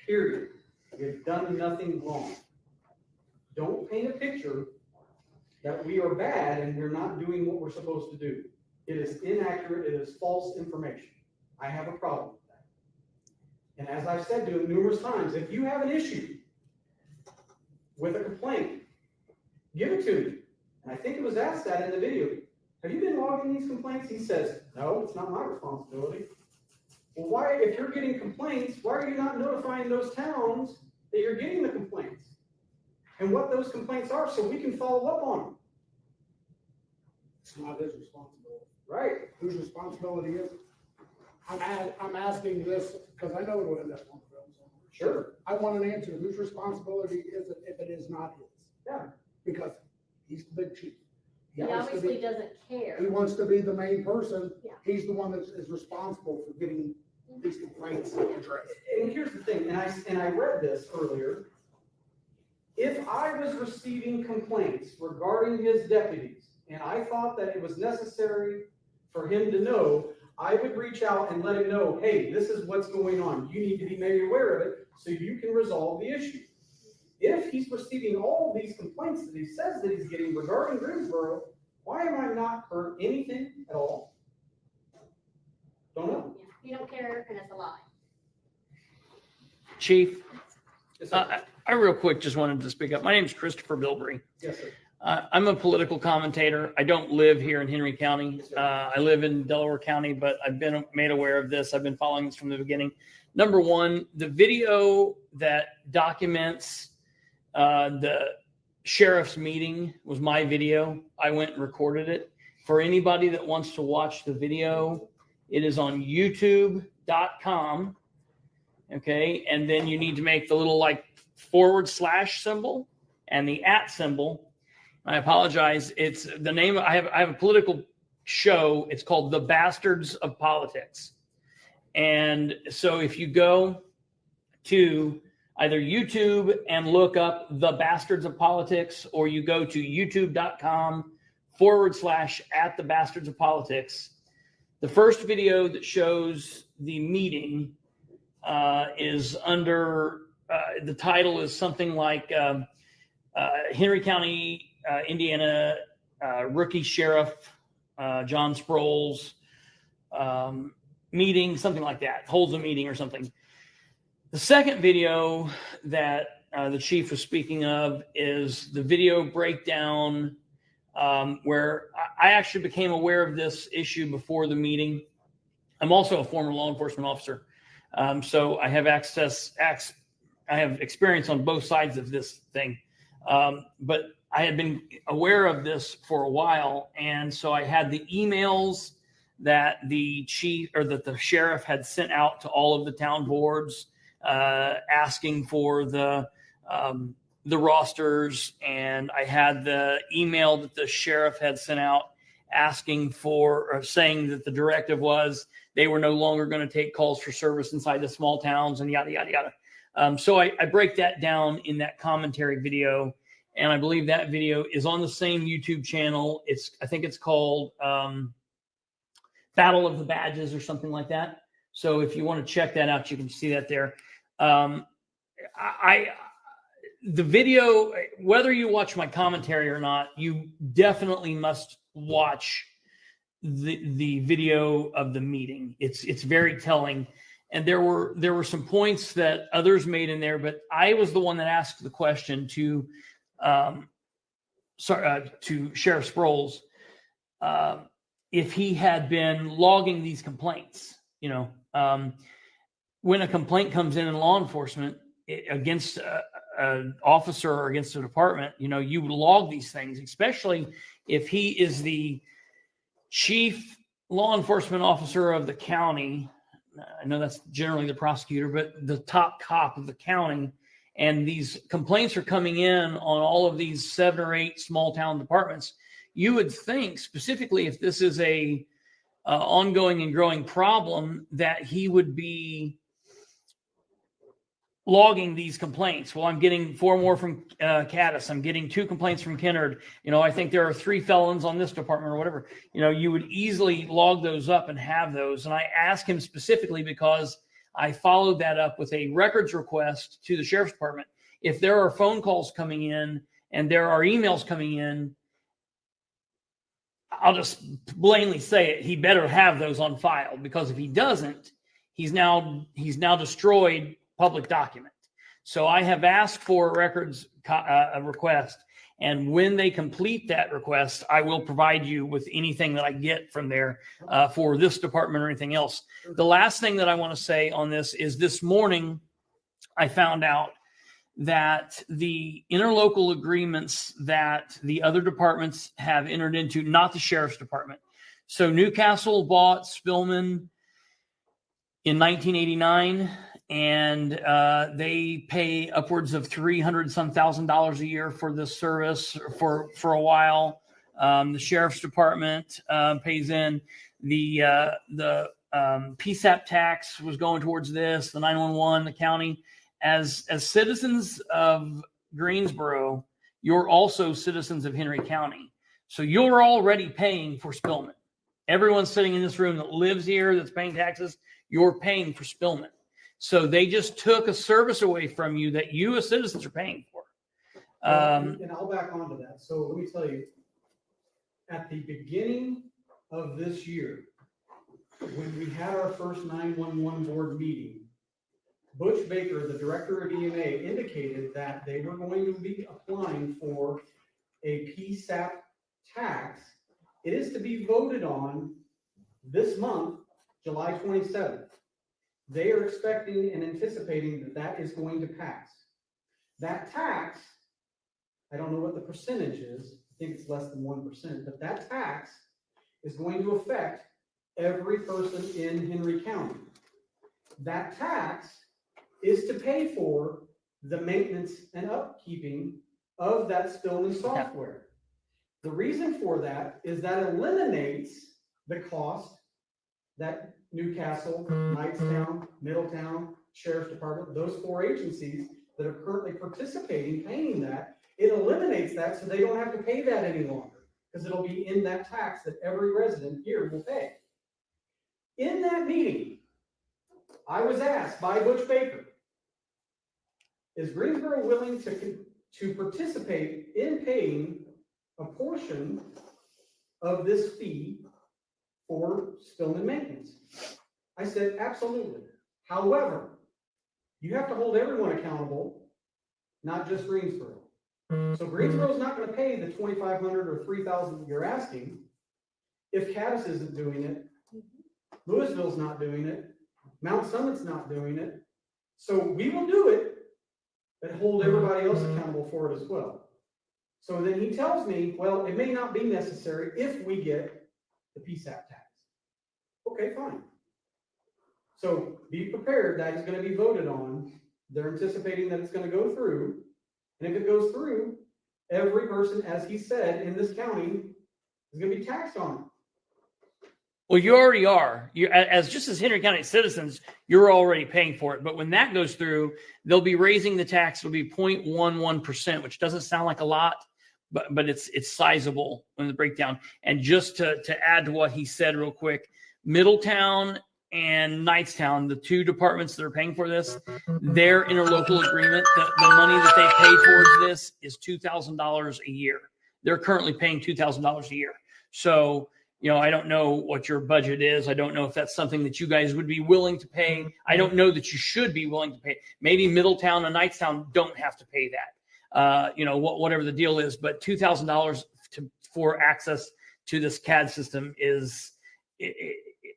Period. We have done nothing wrong. Don't paint a picture that we are bad and we're not doing what we're supposed to do. It is inaccurate, it is false information. I have a problem with that. And as I've said to him numerous times, if you have an issue with a complaint, give it to me. And I think it was asked that in the video. Have you been logging these complaints? He says, no, it's not my responsibility. Well, why, if you're getting complaints, why are you not notifying those towns that you're getting the complaints and what those complaints are so we can follow up on them? It's not his responsibility. Right. Whose responsibility is it? I'm asking this because I know it will end up on the film somewhere. Sure. I want an answer. Whose responsibility is it if it is not his? Yeah. Because he's the big chief. He obviously doesn't care. He wants to be the main person. Yeah. He's the one that is responsible for getting these complaints addressed. And here's the thing, and I read this earlier. If I was receiving complaints regarding his deputies, and I thought that it was necessary for him to know, I would reach out and let him know, hey, this is what's going on. You need to be made aware of it so you can resolve the issue. If he's receiving all of these complaints that he says that he's getting regarding Greensboro, why am I not heard anything at all? Don't know. Yeah, you don't care, and it's a lie. Chief, Yes, sir. I real quick just wanted to speak up. My name is Kristopher Bilbrey. Yes, sir. I'm a political commentator. I don't live here in Henry County. I live in Delaware County, but I've been made aware of this. I've been following this from the beginning. Number one, the video that documents the sheriff's meeting was my video. I went and recorded it. For anybody that wants to watch the video, it is on youtube.com. Okay. And then you need to make the little / symbol and the @ symbol. I apologize. It's the name. I have a political show. It's called The Bastards of Politics. And so if you go to either YouTube and look up The Bastards of Politics, or you go to youtube.com/@thebastardsofpolitics, the first video that shows the meeting is under, the title is something like Henry County, Indiana, rookie sheriff, John Sproles, meeting, something like that, holds a meeting or something. The second video that the chief was speaking of is the video breakdown, where I actually became aware of this issue before the meeting. I'm also a former law enforcement officer, so I have I have experience on both sides of this thing. But I had been aware of this for a while, and so I had the emails that the chief or that the sheriff had sent out to all of the town boards, asking for the rosters, and I had the email that the sheriff had sent out asking for, or saying that the directive was they were no longer going to take calls for service inside the small towns, and yada yada yada. So I break that down in that commentary video, and I believe that video is on the same YouTube channel. I think it's called Battle of the Badges or something like that. So if you want to check that out, you can see that there. The video, whether you watch my commentary or not, you definitely must watch the video of the meeting. It's very telling. And there were some points that others made in there, but I was the one that asked the question to Sheriff Sproles, if he had been logging these complaints. When a complaint comes in law enforcement against an officer or against a department, you log these things, especially if he is the chief law enforcement officer of the county. I know that's generally the prosecutor, but the top cop of the county, and these complaints are coming in on all of these 7 or 8 small town departments. You would think, specifically if this is a ongoing and growing problem, that he would be logging these complaints. Well, I'm getting 4 more from Caddis. I'm getting 2 complaints from Kennard. I think there are 3 felons on this department or whatever. You would easily log those up and have those. And I asked him specifically because I followed that up with a records request to the sheriff's department. If there are phone calls coming in and there are emails coming in, I'll just blatantly say it, he better have those on file, because if he doesn't, he's now destroyed public document. So I have asked for a records request, and when they complete that request, I will provide you with anything that I get from there for this department or anything else. The last thing that I want to say on this is, this morning I found out that the interlocal agreements that the other departments have entered into, not the sheriff's department. So Newcastle bought Spillman in 1989, and they pay upwards of $300,000 a year for this service for a while. The sheriff's department pays in. The PSAP tax was going towards this, the 911, the county. As citizens of Greensboro, you're also citizens of Henry County. So you're already paying for Spillman. Everyone sitting in this room that lives here, that's paying taxes, you're paying for Spillman. So they just took a service away from you that you as citizens are paying for. And I'll back onto that. So let me tell you, at the beginning of this year, when we had our first 911 board meeting, Butch Baker, the director of EMA, indicated that they were going to be applying for a PSAP tax. It is to be voted on this month, July 27th. They are expecting and anticipating that that is going to pass. That tax, I don't know what the percentage is. I think it's less than 1%, but that tax is going to affect every person in Henry County. That tax is to pay for the maintenance and upkeeping of that Spillman software. The reason for that is that eliminates the cost that Newcastle, Knightstown, Middletown, Sheriff's Department, those 4 agencies that are currently participating, paying that, it eliminates that so they don't have to pay that any longer, because it'll be in that tax that every resident here will pay. In that meeting, I was asked by Butch Baker, is Greensboro willing to participate in paying a portion of this fee for Spillman maintenance? I said, absolutely. However, you have to hold everyone accountable, not just Greensboro. So Greensboro's not going to pay the $2,500 or $3,000 that you're asking if Caddis isn't doing it, Louisville's not doing it, Mount Summit's not doing it. So we will do it, but hold everybody else accountable for it as well. So then he tells me, well, it may not be necessary if we get the PSAP tax. Okay, fine. So be prepared, that is going to be voted on. They're anticipating that it's going to go through. And if it goes through, every person, as he said, in this county is going to be taxed on it. Well, you already are. You, as Henry County citizens, you're already paying for it. But when that goes through, they'll be raising the tax. It'll be 0.11%, which doesn't sound like a lot, but it's sizable in the breakdown. And just to add to what he said real quick, Middletown and Knightstown, the 2 departments that are paying for this, their interlocal agreement, the money that they pay towards this is $2,000 a year. They're currently paying $2,000 a year. So, you know, I don't know what your budget is. I don't know if that's something that you guys would be willing to pay. I don't know that you should be willing to pay. Maybe Middletown and Knightstown don't have to pay that. You know, whatever the deal is, but $2,000 for access to this CAD system is,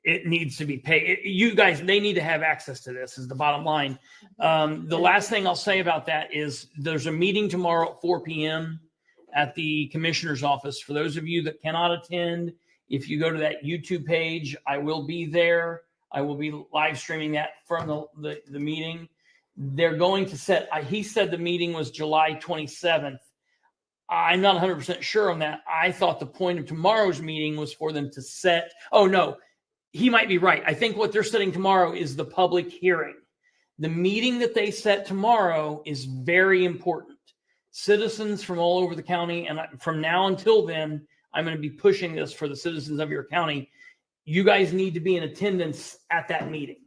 it needs to be paid. You guys, they need to have access to this is the bottom line. The last thing I'll say about that is there's a meeting tomorrow at 4 p.m. at the commissioner's office. For those of you that cannot attend, if you go to that YouTube page, I will be there. I will be live streaming that from the meeting. They're going to set, he said the meeting was July 27th. I'm not 100% sure on that. I thought the point of tomorrow's meeting was for them to set, oh no, he might be right. I think what they're setting tomorrow is the public hearing. The meeting that they set tomorrow is very important. Citizens from all over the county, and from now until then, I'm going to be pushing this for the citizens of your county. You guys need to be in attendance at that meeting.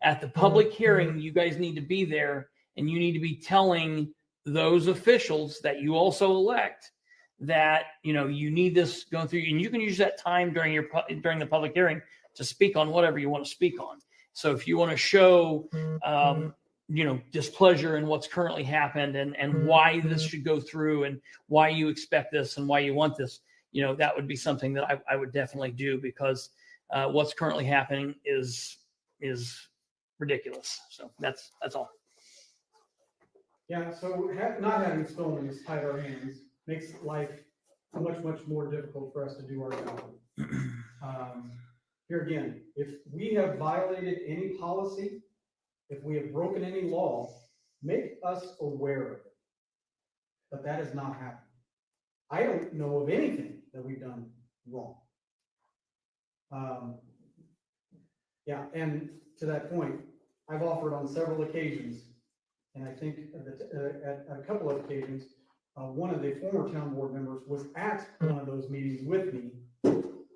At the public hearing, you guys need to be there, and you need to be telling those officials that you also elect that, you know, you need this going through, and you can use that time during the public hearing to speak on whatever you want to speak on. So if you want to show, you know, displeasure in what's currently happened and why this should go through and why you expect this and why you want this, you know, that would be something that I would definitely do, because what's currently happening is ridiculous. So that's all. Yeah, so not having Spillman has tied our hands, makes life much, much more difficult for us to do our job. Here again, if we have violated any policy, if we have broken any law, make us aware of it. But that has not happened. I don't know of anything that we've done wrong. Yeah, and to that point, I've offered on several occasions, and I think at a couple of occasions, one of the former town board members was at one of those meetings with me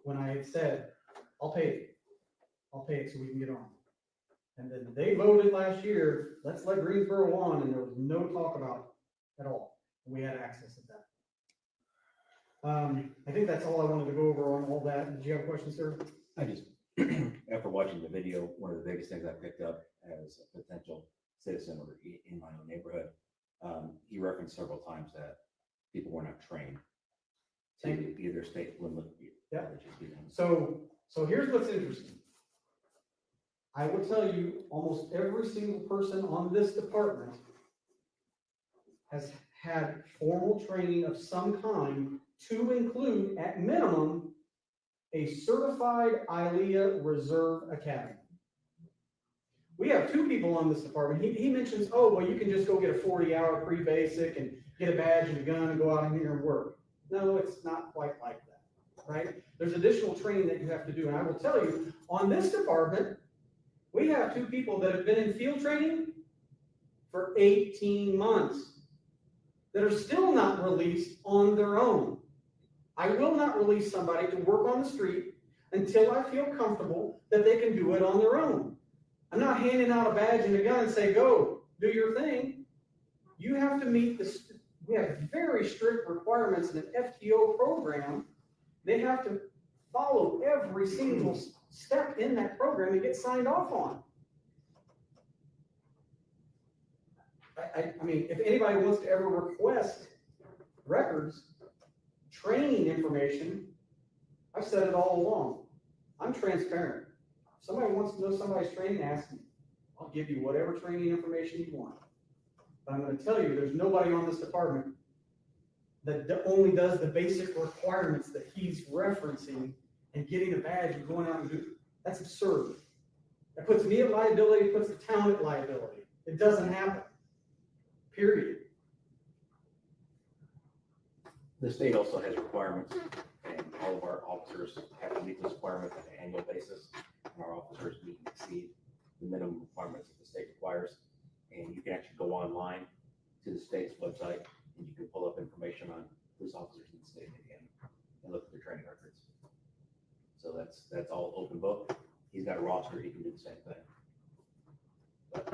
when I had said, I'll pay it so we can get on. And then they voted last year, let's let Greensboro on, and there was no talk about it at all. And we had access to that. I think that's all I wanted to go over on all that. Did you have a question, sir? I just, after watching the video, one of the biggest things I picked up as a potential citizen or in my own neighborhood, he referenced several times that people were not trained to either state limit. Yeah. So here's what's interesting. I will tell you, almost every single person on this department has had formal training of some kind, to include, at minimum, a certified ILEA Reserve Academy. We have 2 people on this department. He mentions, oh, well, you can just go get a 40-hour pre-basic and get a badge and a gun and go out in here and work. No, it's not quite like that, right? There's additional training that you have to do, and I will tell you, on this department, we have 2 people that have been in field training for 18 months that are still not released on their own. I will not release somebody to work on the street until I feel comfortable that they can do it on their own. I'm not handing out a badge and a gun and say, go, do your thing. You have to meet this. We have very strict requirements in an FTO program. They have to follow every single step in that program and get signed off on. I mean, if anybody wants to ever request records, training information, I've said it all along. I'm transparent. If somebody wants to know somebody's training, ask me. I'll give you whatever training information you want. But I'm going to tell you, there's nobody on this department that only does the basic requirements that he's referencing and getting a badge and going out and do. That's absurd. That puts me at liability, it puts the town at liability. It doesn't happen. Period. The state also has requirements, and all of our officers have to meet those requirements on an annual basis. And our officers meet and exceed the minimum requirements that the state requires. And you can actually go online to the state's website, and you can pull up information on police officers in the state of Indiana and look at their training records. So that's all open book. He's got a roster, he can do the same thing. But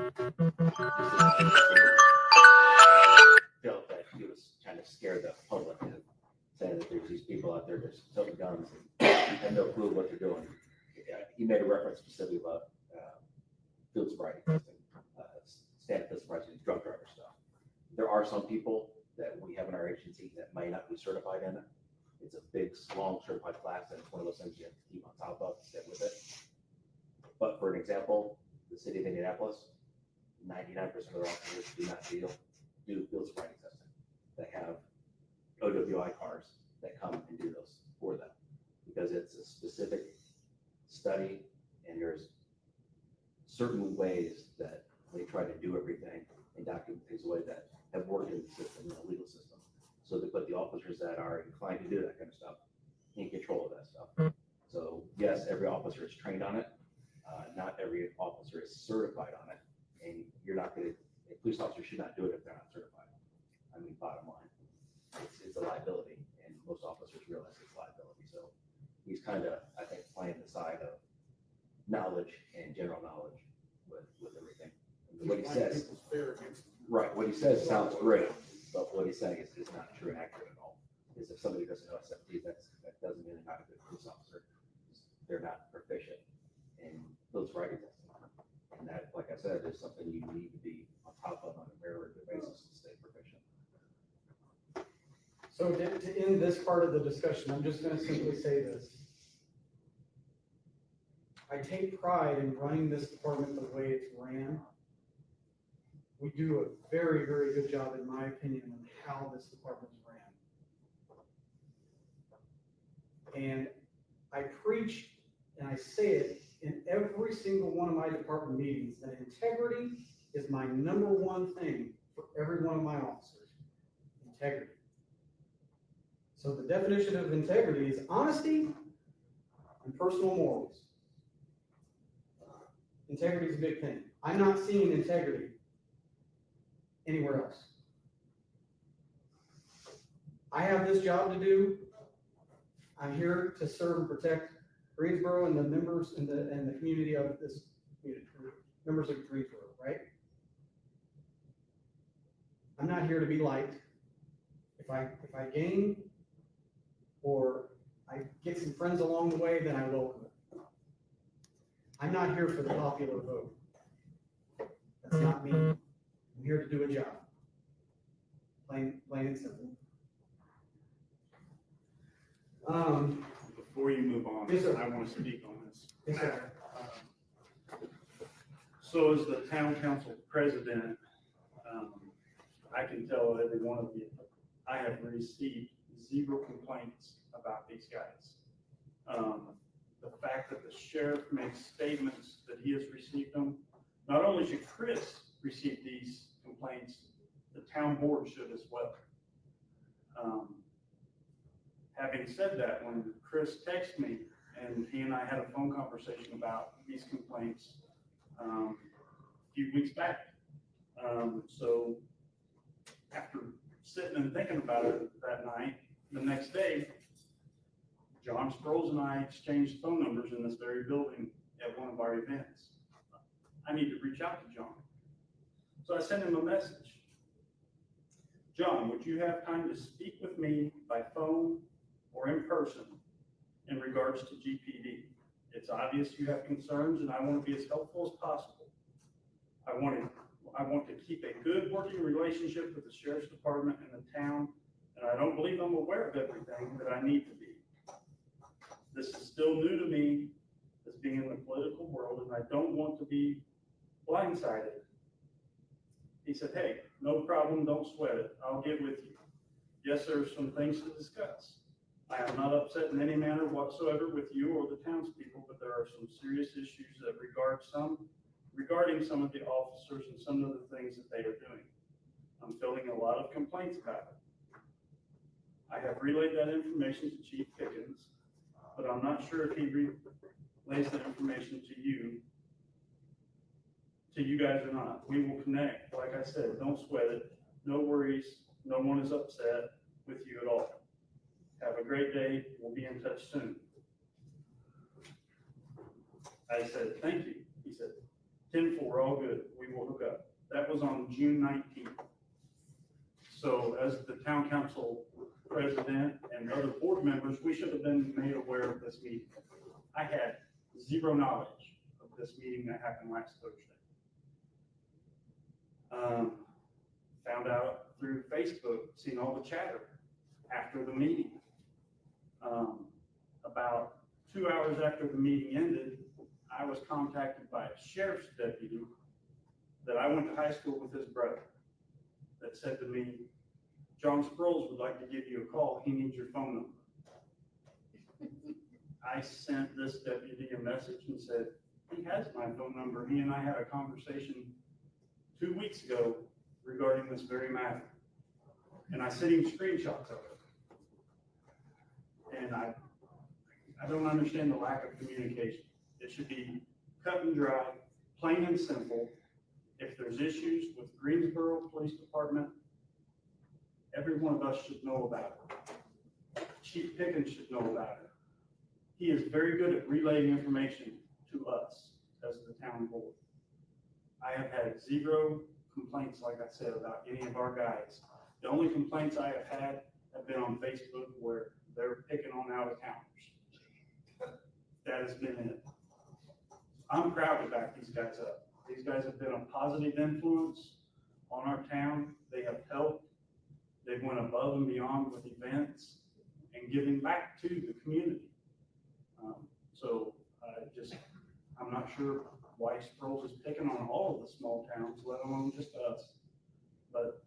felt that he was trying to scare the public and saying that there's these people out there just toting guns and have no clue what they're doing. He made a reference specifically about field sobriety testing, stand field sobriety, drunk driver stuff. There are some people that we have in our agency that may not be certified in it. It's a big, long certified class, and it's one of those things you have to keep on top of, stay with it. But for an example, the city of Indianapolis, 99% of their officers do not do field sobriety testing. They have OWI cars that come and do those for them because it's a specific study, and there's certain ways that they try to do everything and document things away that have worked in the system, in the legal system. So they put the officers that are inclined to do that kind of stuff in control of that stuff. So yes, every officer is trained on it. Not every officer is certified on it, and you're not going to. A police officer should not do it if they're not certified. I mean, bottom line, it's a liability, and most officers realize it's a liability. So he's kind of, I think, playing the side of knowledge and general knowledge with everything. And what he says, right? What he says sounds great, but what he's saying is not true and accurate at all. Is if somebody doesn't know SFT, that doesn't mean they're not a good police officer. They're not proficient in field sobriety testing. And that, like I said, is something you need to be on top of on a very regular basis to stay proficient. So to end this part of the discussion, I'm just going to simply say this. I take pride in running this department the way it's ran. We do a very, very good job, in my opinion, on how this department is ran. And I preach and I say it in every single one of my department meetings that integrity is my #1 thing for every one of my officers. Integrity. So the definition of integrity is honesty and personal morals. Integrity is a big thing. I'm not seeing integrity anywhere else. I have this job to do. I'm here to serve and protect Greensboro and the members and the community of this community, members of Greensboro, right? I'm not here to be liked. If I gain or I get some friends along the way, then I welcome it. I'm not here for the popular vote. That's not me. I'm here to do a job. Plain and simple. Before you move on, Yes, sir. I want to speak on this. Yes, sir. So as the town council president, I can tell every one of you, I have received 0 complaints about these guys. The fact that the sheriff makes statements that he has received them, not only should Chris receive these complaints, the town board should as well. Having said that, when Chris texted me and he and I had a phone conversation about these complaints a few weeks back. So after sitting and thinking about it that night, the next day, John Sproles and I exchanged phone numbers in this very building at one of our events. I need to reach out to John. So I sent him a message. John, would you have time to speak with me by phone or in person in regards to GPD? It's obvious you have concerns and I want to be as helpful as possible. I want to keep a good working relationship with the sheriff's department and the town, and I don't believe I'm aware of everything that I need to be. This is still new to me as being in the political world, and I don't want to be blindsided. He said, hey, no problem, don't sweat it, I'll get with you. Yes, there are some things to discuss. I am not upset in any manner whatsoever with you or the townspeople, but there are some serious issues that regarding some of the officers and some of the things that they are doing. I'm fielding a lot of complaints about it. I have relayed that information to Chief Pickens, but I'm not sure if he relays that information to you guys or not. We will connect. Like I said, don't sweat it. No worries. No one is upset with you at all. Have a great day. We'll be in touch soon. I said, thank you. He said, 10-4, all good. We will hook up. That was on June 19th. So as the town council president and other board members, we should have been made aware of this meeting. I had zero knowledge of this meeting that happened last Thursday. Found out through Facebook, seen all the chatter after the meeting. About 2 hours after the meeting ended, I was contacted by a sheriff's deputy that I went to high school with his brother that said to me, John Sproles would like to give you a call. He needs your phone number. I sent this deputy a message and said, he has my phone number. He and I had a conversation 2 weeks ago regarding this very matter. And I sent him screenshots of it. And I don't understand the lack of communication. It should be cut and dry, plain and simple. If there's issues with Greensboro Police Department, every one of us should know about it. Chief Pickens should know about it. He is very good at relaying information to us as the town board. I have had zero complaints, like I said, about any of our guys. The only complaints I have been on Facebook where they're picking on out-of-towners. That has been it. I'm proud to back these guys up. These guys have been a positive influence on our town. They have helped. They went above and beyond with events and giving back to the community. I'm not sure why Sproles is picking on all of the small towns, let alone just us. But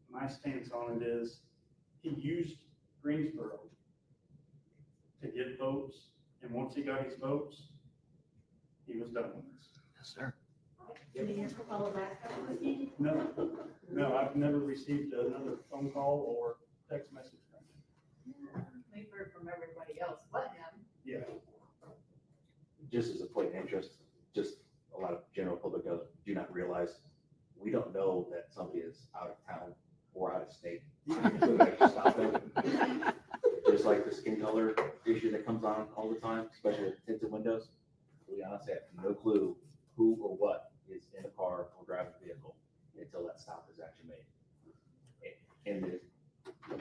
my stance on it is he used Greensboro to get votes. And once he got his votes, he was done with this. Yes, sir. Did you ever follow back up with you? No, I've never received another phone call or text message from him. We've heard from everybody else but him. Yeah. Just as a point of interest, just a lot of general public do not realize, we don't know that somebody is out of town or out of state. So they just stop them. Just like the skin color issue that comes on all the time, especially with tinted windows. We honestly have no clue who or what is in a car or driving a vehicle until that stop is actually made. And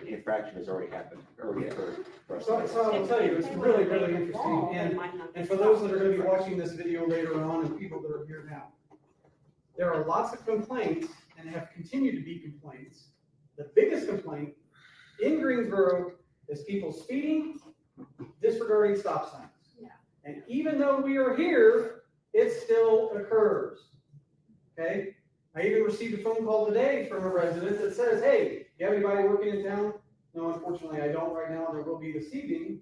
the infraction has already happened, already occurred. So I'll tell you, it's really, really interesting. And for those that are going to be watching this video later on and people that are here now, there are lots of complaints and have continued to be complaints. The biggest complaint in Greensboro is people speeding, disregarding stop signs. Yeah. And even though we are here, it still occurs. Okay? I even received a phone call today from a resident that says, hey, you have anybody working in town? No, unfortunately I don't right now, and there will be this evening.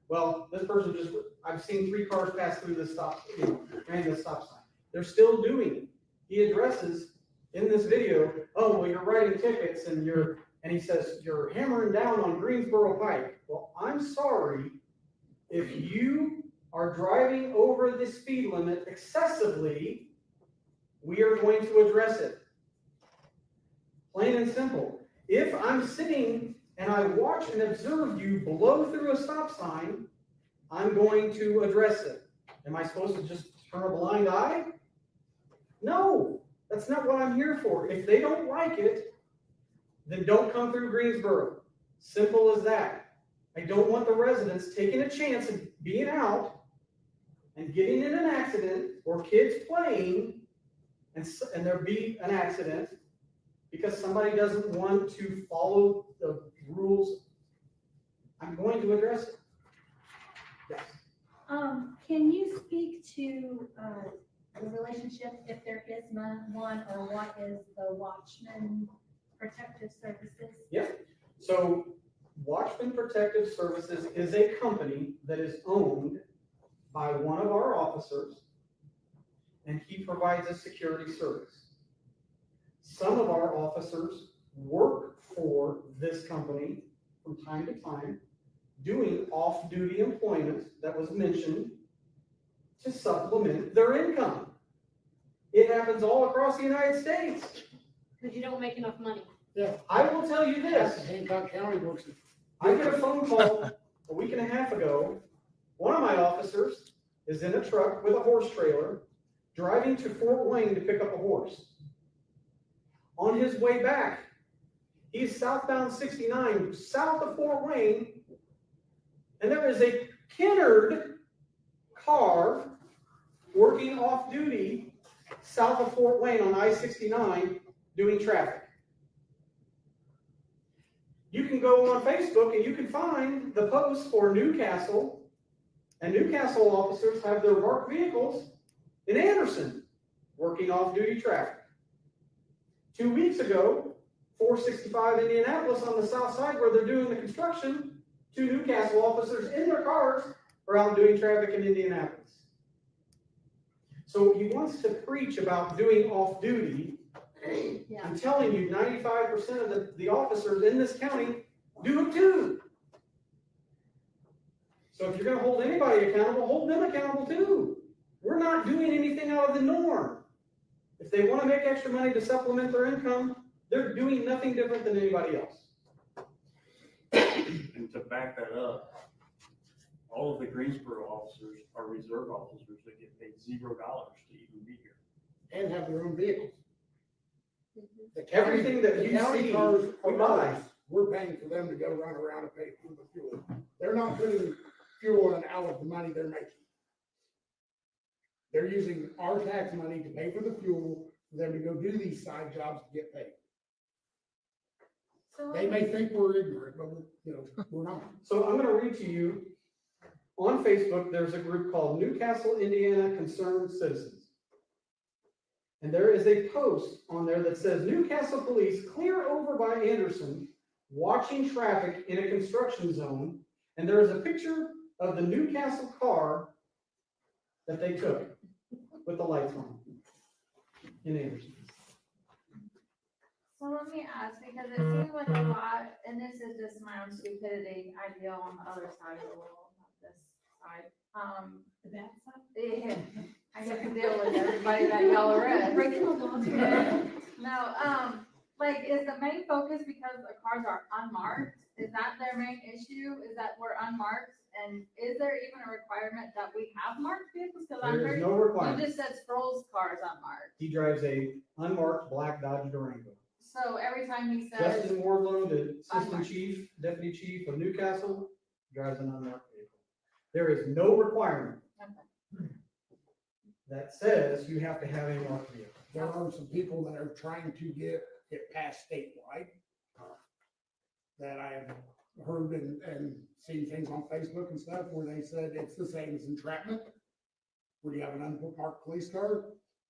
Well, this person I've seen 3 cars pass through this ran this stop sign. They're still doing it. He addresses in this video, oh, well, you're writing tickets and you're and he says, you're hammering down on Greensboro Pike. Well, I'm sorry, if you are driving over the speed limit excessively, we are going to address it. Plain and simple. If I'm sitting and I watch and observe you blow through a stop sign, I'm going to address it. Am I supposed to just turn a blind eye? No, that's not what I'm here for. If they don't like it, then don't come through Greensboro. Simple as that. I don't want the residents taking a chance of being out and getting in an accident, or kids playing and there be an accident because somebody doesn't want to follow the rules. I'm going to address it. Yes. Can you speak to the relationship, if there is one, or what is the Watchman Protective Services? Yeah. So Watchman Protective Services is a company that is owned by one of our officers, and he provides a security service. Some of our officers work for this company from time to time, doing off-duty employment that was mentioned to supplement their income. It happens all across the United States. Because you don't make enough money. Yeah. I will tell you this. Hancock County works. I get a phone call a week and a half ago. One of my officers is in a truck with a horse trailer driving to Fort Wayne to pick up a horse. On his way back, he's southbound 69, south of Fort Wayne, and there is a Kennard car working off duty south of Fort Wayne on I-69 doing traffic. You can go on Facebook and you can find the post for Newcastle, and Newcastle officers have their marked vehicles in Anderson working off-duty traffic. 2 weeks ago, 465 Indianapolis on the south side where they're doing the construction, 2 Newcastle officers in their cars are out doing traffic in Indianapolis. So he wants to preach about doing off-duty. Yeah. I'm telling you, 95% of the officers in this county do it too. So if you're going to hold anybody accountable, hold them accountable too. We're not doing anything out of the norm. If they want to make extra money to supplement their income, they're doing nothing different than anybody else. And to back that up, all of the Greensboro officers are reserve officers that get paid $0 to even be here. And have their own vehicles. The county- Everything that the you county see, cars we are buy. ours. We're paying for them to go run around and pay for the fuel. They're not putting fuel in out of the money they're making. They're using our tax money to pay for the fuel for them to go do these side jobs to get paid. So They may think we're ignorant, but we're not. So I'm going to read to you, on Facebook, there's a group called Newcastle, Indiana Concerned Citizens. And there is a post on there that says, Newcastle police clear over by Anderson, watching traffic in a construction zone. And there is a picture of the Newcastle car that they took with the lights on in Anderson. So let me ask, because it seems like a lot, and this is just my own stupidity, I deal on the other side of the world, not this side. the bad side? Yeah, I get to deal with everybody that y'all are at. Breaking the law. No, like, is the main focus because the cars are unmarked? Is that their main issue? Is that we're unmarked? And is there even a requirement that we have marked vehicles? Because I There is heard no you requirement. just said Sproles car is unmarked. He drives a unmarked black Dodge Durango. So every time he says, Justin Wardlow, the assistant Unmarked. chief, deputy chief of Newcastle, drives an unmarked vehicle. There is no requirement that says you have to have a marked vehicle. There are some people that are trying to get it passed statewide. That I have heard and seen things on Facebook and stuff where they said it's the same as entrapment. Where you have an unmarked police car,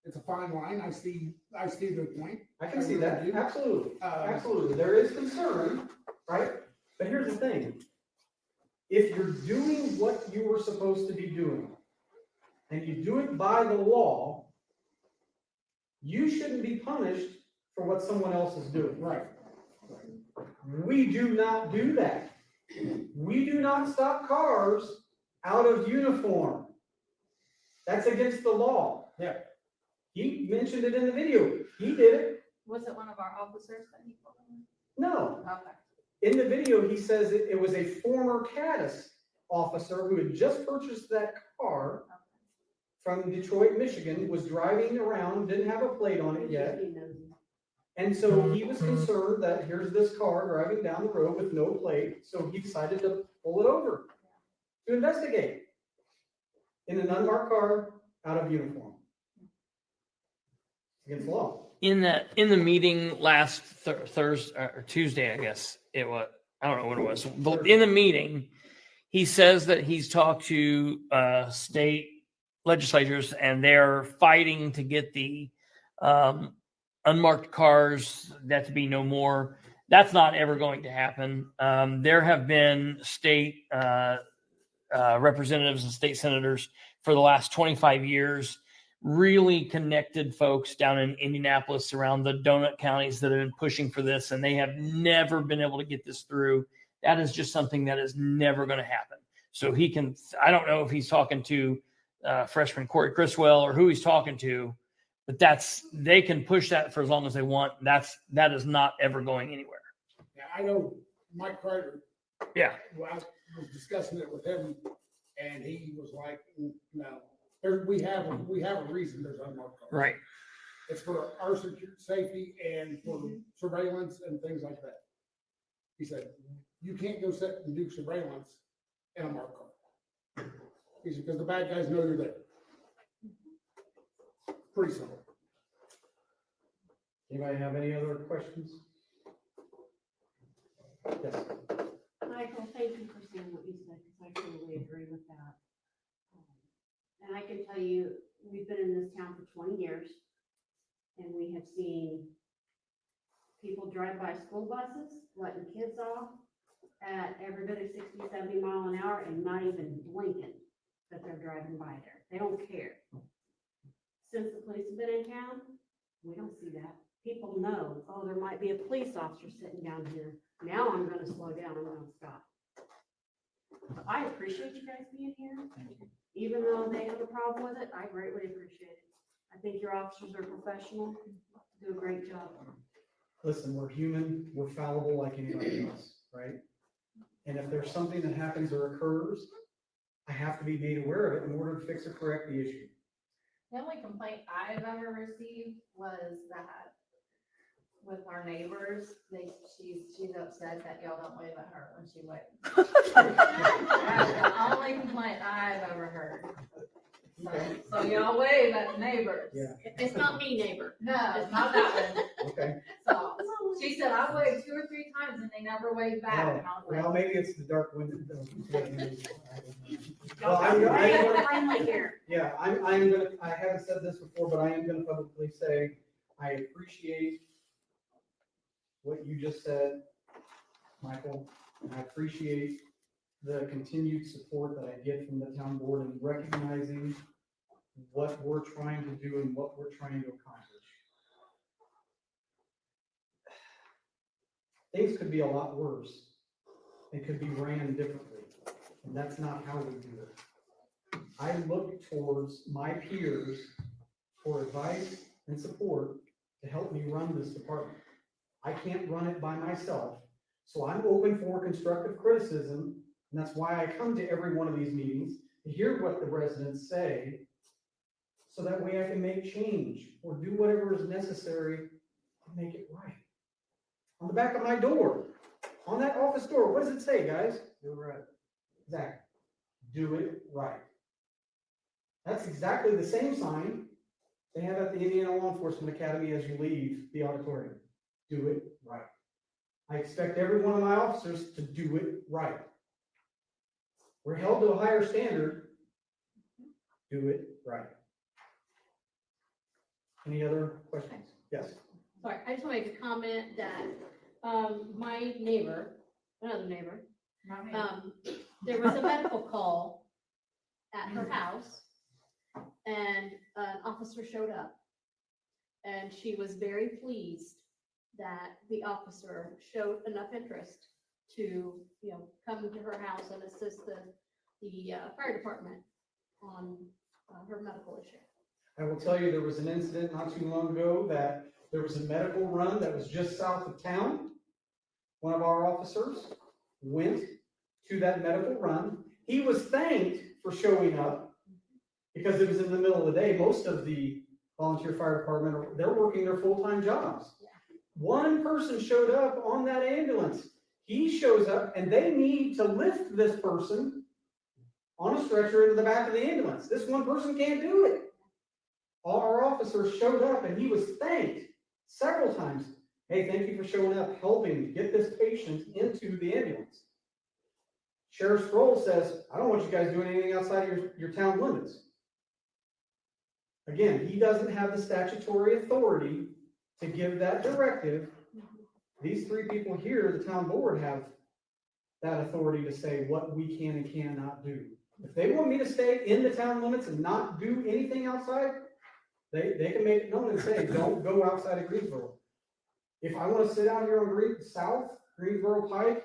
it's a fine line. I see the point. I can see that, really do. absolutely, absolutely. There is concern, right? But here's the thing. If you're doing what you were supposed to be doing, and you do it by the law, you shouldn't be punished for what someone else is doing. Right. We do not do that. We do not stop cars out of uniform. That's against the law. Yeah. He mentioned it in the video. He did it. Was it one of our officers that he pulled in? No. Okay. In the video, he says it was a former Caddis officer who had just purchased that car from Detroit, Michigan, was driving around, didn't have a plate on it yet. And so he was concerned that here's this car driving down the road with no plate, so he decided to pull it over to investigate in an unmarked car out of uniform. Against law. In the meeting last Thursday or Tuesday, I guess it was, I don't know what it was, but in the meeting, he says that he's talked to state legislatures and they're fighting to get the unmarked cars that to be no more. That's not ever going to happen. There have been state representatives and state senators for the last 25 years, really connected folks down in Indianapolis around the donut counties that have been pushing for this, and they have never been able to get this through. That is just something that is never going to happen. So he can, I don't know if he's talking to freshman Corey Criswell or who he's talking to, but they can push that for as long as they want. That is not ever going anywhere. Yeah, I know Mike Carter. Yeah. Well, I was discussing it with him and he was like, no, we have a reason there's unmarked cars. Right. It's for our safety and for surveillance and things like that. He said, you can't go sit and do surveillance in a marked car. He said, because the bad guys know you're there. Pretty simple. Anybody have any other questions? Yes. Michael, thank you for saying what you said, because I totally agree with that. And I can tell you, we've been in this town for 20 years, and we have seen people drive by school buses, letting kids off at every bit of 60, 70 mile an hour and not even blinking that they're driving by there. They don't care. Since the police have been in town, we don't see that. People know, oh, there might be a police officer sitting down here. Now I'm going to slow down, I'm going to stop. So I appreciate you guys being here. Even though they have a problem with it, I greatly appreciate it. I think your officers are professional, do a great job. Listen, we're human, we're fallible like anybody else, right? And if there's something that happens or occurs, I have to be made aware of it in order to fix or correct the issue. The only complaint I've ever received was that with our neighbors, she's upset that y'all don't wave at her when she waves. That's the only complaint I've ever heard. So y'all wave at the neighbors. Yeah. It's not me, neighbor. No, it's not that one. Okay. So she said, I waved 2 or 3 times and they never waved back. And I was like, Well, maybe it's the dark window. Well, We're friendly here. yeah, I haven't said this before, but I am gonna publicly say, I appreciate what you just said, Michael, and I appreciate the continued support that I get from the town board in recognizing what we're trying to do and what we're trying to accomplish. Things could be a lot worse. It could be ran differently, and that's not how we do it. I look towards my peers for advice and support to help me run this department. I can't run it by myself, so I'm open for constructive criticism, and that's why I come to every one of these meetings to hear what the residents say, so that way I can make change or do whatever is necessary to make it right. On the back of my door, on that office door, what does it say, guys? Do it right. Exactly. Do it right. That's exactly the same sign they have at the Indiana Law Enforcement Academy as you leave the auditorium. Do it right. I expect every one of my officers to do it right. We're held to a higher standard. Do it right. Any other questions? Yes. Sorry, I just want to make a comment that my neighbor, another neighbor, not me. there was a medical call at her house, and an officer showed up, and she was very pleased that the officer showed enough interest to, come to her house and assist the fire department on her medical issue. I will tell you, there was an incident not too long ago that there was a medical run that was just south of town. One of our officers went to that medical run. He was thanked for showing up because it was in the middle of the day. Most of the volunteer fire department, they're working their full-time jobs. One person showed up on that ambulance. He shows up and they need to lift this person on a stretcher into the back of the ambulance. This one person can't do it. All our officers showed up and he was thanked several times. Hey, thank you for showing up, helping get this patient into the ambulance. Sheriff Sproles says, I don't want you guys doing anything outside of your town limits. Again, he doesn't have the statutory authority to give that directive. These three people here, the town board, have that authority to say what we can and cannot do. If they want me to stay in the town limits and not do anything outside, they can make it known and say, don't go outside of Greensboro. If I want to sit out here on South Greensboro Pike,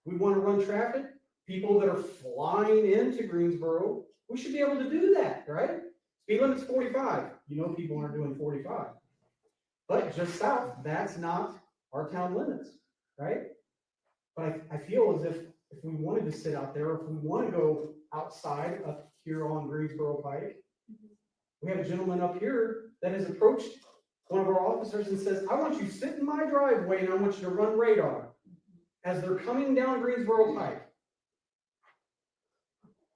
we want to run traffic, people that are flying into Greensboro, we should be able to do that, right? Speed limit's 45. People aren't doing 45. But just south, that's not our town limits, right? But I feel as if we wanted to sit out there, if we want to go outside up here on Greensboro Pike, we have a gentleman up here that has approached one of our officers and says, I want you to sit in my driveway and I want you to run radar as they're coming down Greensboro Pike.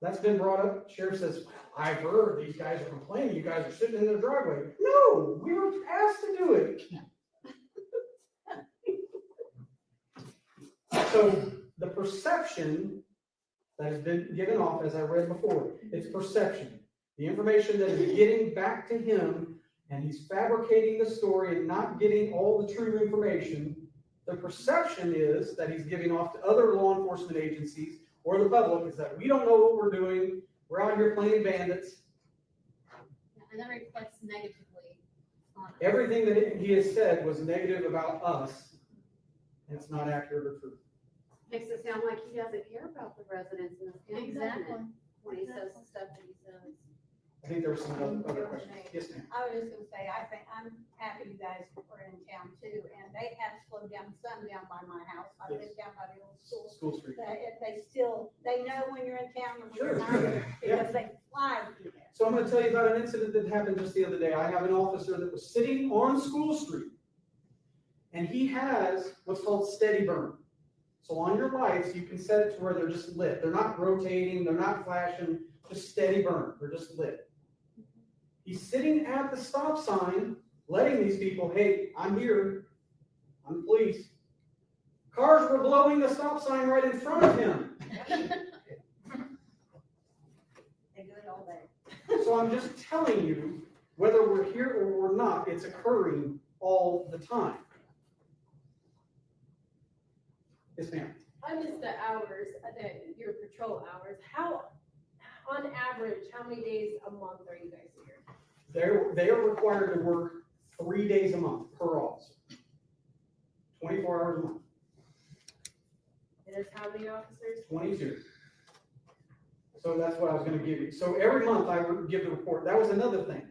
That's been brought up. Sheriff says, I've heard these guys are complaining. You guys are sitting in their driveway. No, we were asked to do it. So the perception that has been given off, as I read before, it's perception. The information that is getting back to him, and he's fabricating the story and not getting all the true information. The perception is that he's giving off to other law enforcement agencies or the public is that we don't know what we're doing. We're out here playing bandits. And that reflects negatively on us. Everything that he has said was negative about us, and it's not accurate or true. Makes it sound like he doesn't care about the residents in this county, doesn't it? Exactly. When he says the stuff that he says. I think there were some other questions. Yes, ma'am. I was just gonna say, I'm happy you guys are in town too, and they have slowed down some down by my house. I live down by the old school. School Street. They know when you're in town and when Sure. you're not, because they fly through there. So I'm going to tell you about an incident that happened just the other day. I have an officer that was sitting on School Street, and he has what's called steady burn. So on your lights, you can set it to where they're just lit. They're not rotating, they're not flashing, just steady burn. They're just lit. He's sitting at the stop sign, letting these people, hey, I'm here. I'm the police. Cars were blowing the stop sign right in front of him. They do it all day. So I'm just telling you, whether we're here or we're not, it's occurring all the time. Yes, ma'am. I missed the hours, your patrol hours. How, on average, how many days a month are you guys here? They are required to work 3 days a month per officer. 24 hours a month. And it's how many officers? 22. So that's what I was going to give you. So every month I would give the report. That was another thing.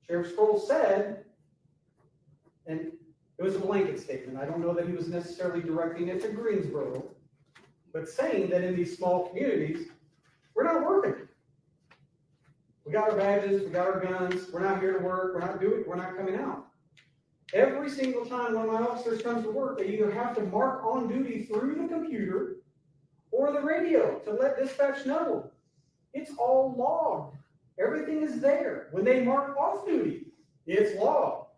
Sheriff Sproles said, and it was a blanket statement. I don't know that he was necessarily directing it to Greensboro, but saying that in these small communities, we're not working. We got our badges, we got our guns, we're not here to work, we're not coming out. Every single time one of my officers comes to work, they either have to mark on duty through the computer or the radio to let dispatch know. It's all logged. Everything is there. When they mark off duty, it's logged.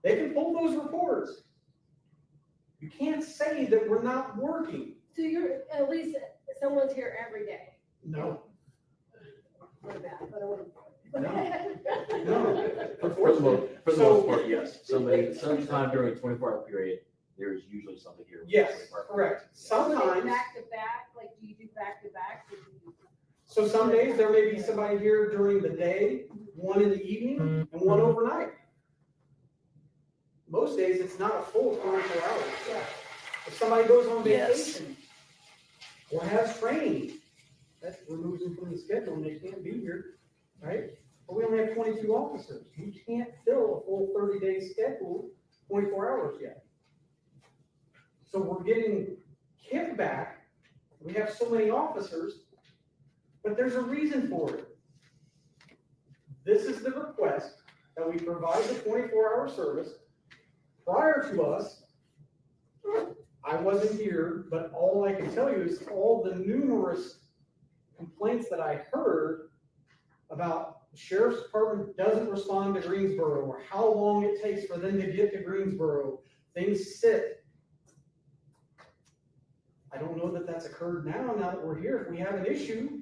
They can pull those reports. You can't say that we're not working. So you're, at least someone's here every day. No. What about, but I wouldn't. No. For the most part, yes. Sometime during a 24-hour period, there is usually something here. Yes, correct. Sometimes. Back to back, like do you do back to back? So some days there may be somebody here during the day, one in the evening, and one overnight. most days, it's not a full 24 hours. If somebody goes on Yes. vacation or has training, that removes them from the schedule and they can't be here, right? But we only have 22 officers. We can't fill a full 30-day schedule, 24 hours yet. So we're getting kickback. We have so many officers, but there's a reason for it. This is the request that we provide the 24-hour service. Prior to us, I wasn't here, but all I can tell you is all the numerous complaints that I heard about the sheriff's department doesn't respond to Greensboro, or how long it takes for them to get to Greensboro. Things sit. I don't know that that's occurred now that we're here. If we have an issue,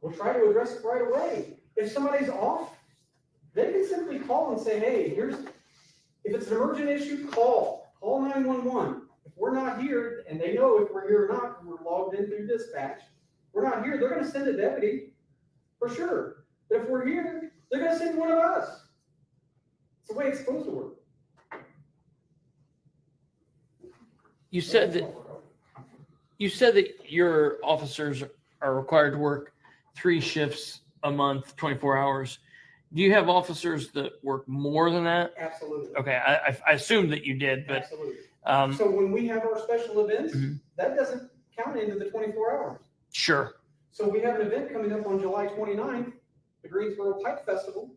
we'll try to address it right away. If somebody's off, they can simply call and say, hey, if it's an emergent issue, call 911. If we're not here, and they know if we're here or not, we're logged in through dispatch, we're not here, they're gonna send a deputy, for sure. But if we're here, they're gonna send one of us. It's the way it's supposed to work. You said that your officers are required to work 3 shifts a month, 24 hours. Do you have officers that work more than that? Absolutely. Okay, I assumed that you did, but Absolutely. So when we have our special events, that doesn't count into the 24 hours. Sure. So we have an event coming up on July 29th, the Greensboro Pipe Festival,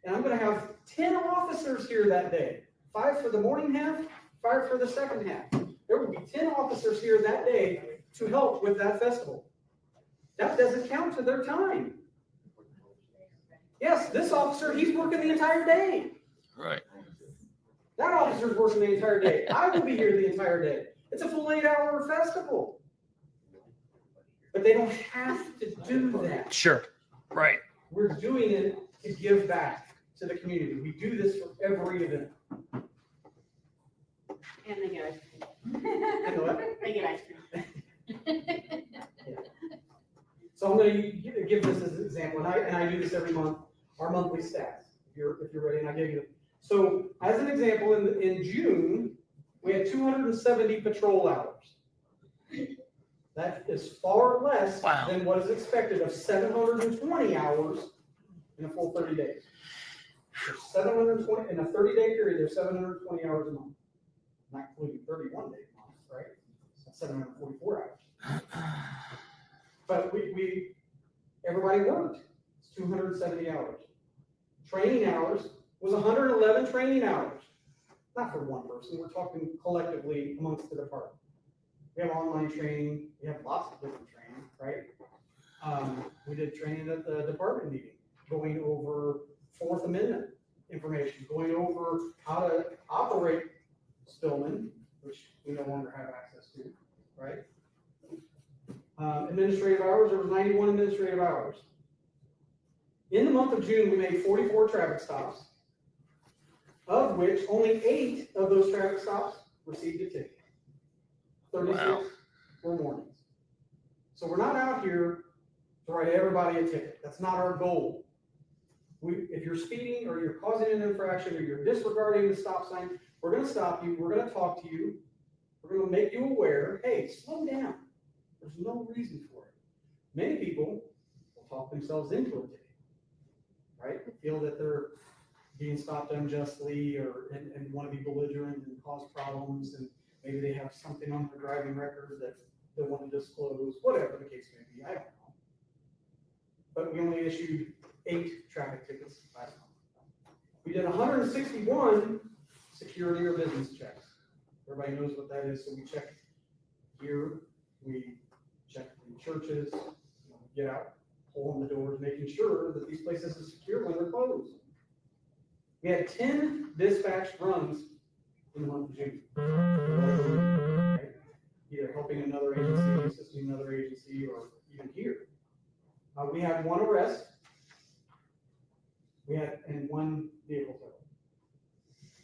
and I'm gonna have 10 officers here that day. 5 for the morning half, 5 for the second half. There will be 10 officers here that day to help with that festival. That doesn't count to their time. Yes, this officer, he's working the entire day. Right. That officer's working the entire day. I will be here the entire day. It's a full 8-hour festival. But they don't have to do that. Sure. Right. We're doing it to give back to the community. We do this for every event. And they get ice cream. You know what? They get ice cream. So I'm going to give this as an example, and I do this every month. Our monthly stats, if you're ready, and I give you. So as an example, in June, we had 270 patrol hours. That is far less than what is expected of 720 hours in a full 30 days. There's 720 in a 30-day period. There's 720 hours a month, not including 31-day months, right? That's 744 hours. But everybody worked. It's 270 hours. Training hours was 111 training hours. Not for one person. We're talking collectively amongst the department. We have online training. We have lots of different training, right? We did training at the department meeting, going over 4th Amendment information, going over how to operate Spillman, which we no longer have access to, right? Administrative hours, there was 91 administrative hours. In the month of June, we made 44 traffic stops, of which only 8 of those traffic stops received a ticket. 36 were warnings. So we're not out here to write everybody a ticket. That's not our goal. If you're speeding or you're causing an infraction or you're disregarding the stop sign, we're going to stop you. We're going to talk to you. We're going to make you aware, hey, slow down. There's no reason for it. Many people will talk themselves into a ticket, right? Feel that they're being stopped unjustly and want to be belligerent and cause problems, and maybe they have something on their driving record that they want to disclose, whatever the case may be, I don't know. But we only issued 8 traffic tickets last month. We did 161 security or business checks. Everybody knows what that is, so we check here, we check in churches, get out, pull on the doors, making sure that these places are secure when they're closed. We had 10 dispatch runs in the month of June. Right? Either helping another agency, assisting another agency, or even here. We had 1 arrest. And 1 vehicle total.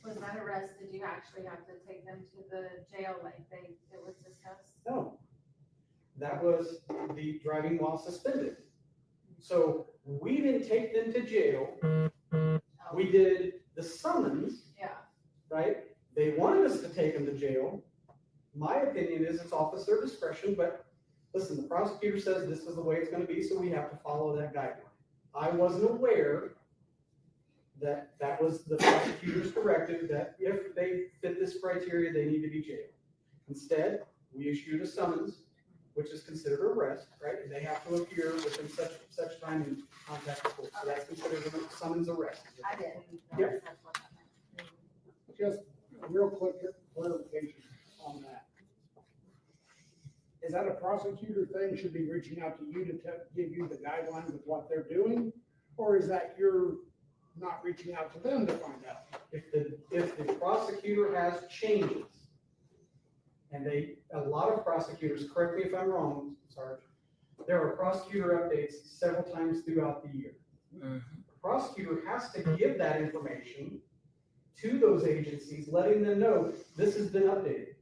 Was that arrest, did you actually have to take them to the jail like it was discussed? No. That was the driving while suspended. So we didn't take them to jail. We did the summons, right? They wanted us to take them to jail. My opinion is it's officer discretion, but listen, the prosecutor says this is the way it's gonna be, so we have to follow that guideline. I wasn't aware that that was the prosecutor's directive, that if they fit this criteria, they need to be jailed. Instead, we issued a summons, which is considered arrest, right? And they have to appear within such time and contact the court. So that's considered a summons arrest. I didn't. Yep. That's what that meant. Just a real quick clarification on that. Is that a prosecutor thing, should be reaching out to you to give you the guidelines of what they're doing? Or is that you're not reaching out to them to find out? If the prosecutor has changes, and a lot of prosecutors, correct me if I'm wrong, Sarge, there are prosecutor updates several times throughout the year. The prosecutor has to give that information to those agencies, letting them know this has been updated,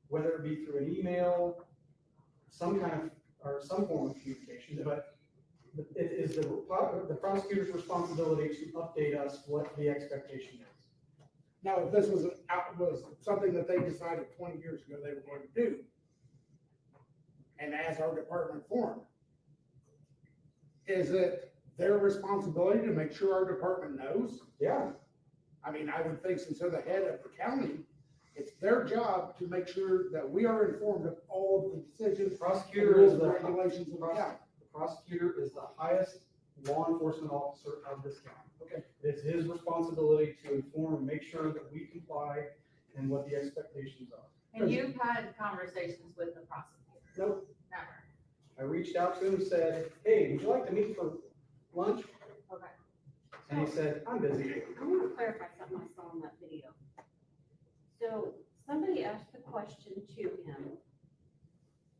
whether it be through an email, some kind of, or some form of communication, but it is the prosecutor's responsibility to update us what the expectation is. Now, if this was something that they decided 20 years ago they were going to do, and as our department formed, is it their responsibility to make sure our department knows? Yeah. I mean, I would think since they're the head of the county, it's their job to make sure that we are informed of all of the decisions, Prosecutor is the regulations of the county. The prosecutor is the highest law enforcement officer of this county. Okay. It's his responsibility to inform and make sure that we comply and what the expectations are. And you've had conversations with the prosecutor? Nope. Never? I reached out to him and said, hey, would you like to meet for lunch? Okay. And he said, I'm busy. I want to clarify something I saw in that video. So somebody asked the question to him,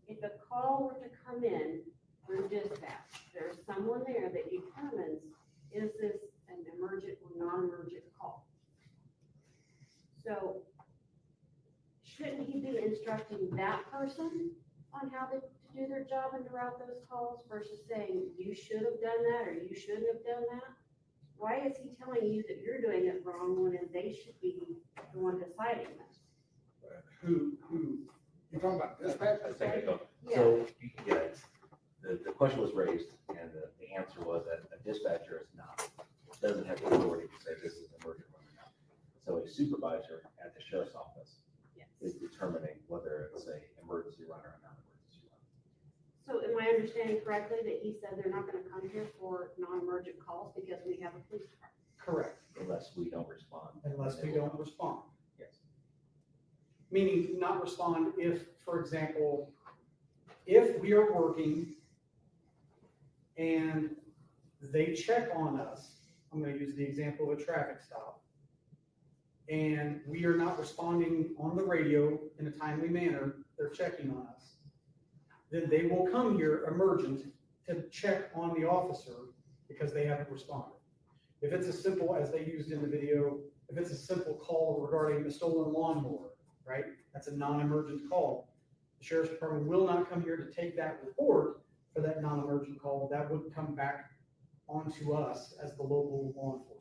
if a call were to come in through dispatch, there's someone there that determines, is this an emergent or non-emergent call? So shouldn't he be instructing that person on how to do their job and to route those calls versus saying, you should have done that or you shouldn't have done that? Why is he telling you that you're doing it wrong when they should be the one deciding this? Who? You're talking about dispatch? So, yeah, the question was raised, and the answer was that a dispatcher is not, doesn't have the authority to say this is emergent or not. So a supervisor at the sheriff's office is determining whether it's a emergency run or a non-emergency run. So am I understanding correctly that he said they're not gonna come here for non-emergent calls because we have a police department? Correct. Unless we don't respond. Unless we don't respond. Yes. Meaning not respond if, for example, if we are working and they check on us, I'm going to use the example of a traffic stop, and we are not responding on the radio in a timely manner, they're checking on us, then they will come here emergent to check on the officer because they haven't responded. If it's as simple as they used in the video, if it's a simple call regarding a stolen lawnmower, right? That's a non-emergent call. The sheriff's department will not come here to take that report for that non-emergent call. That would come back onto us as the local law enforcement.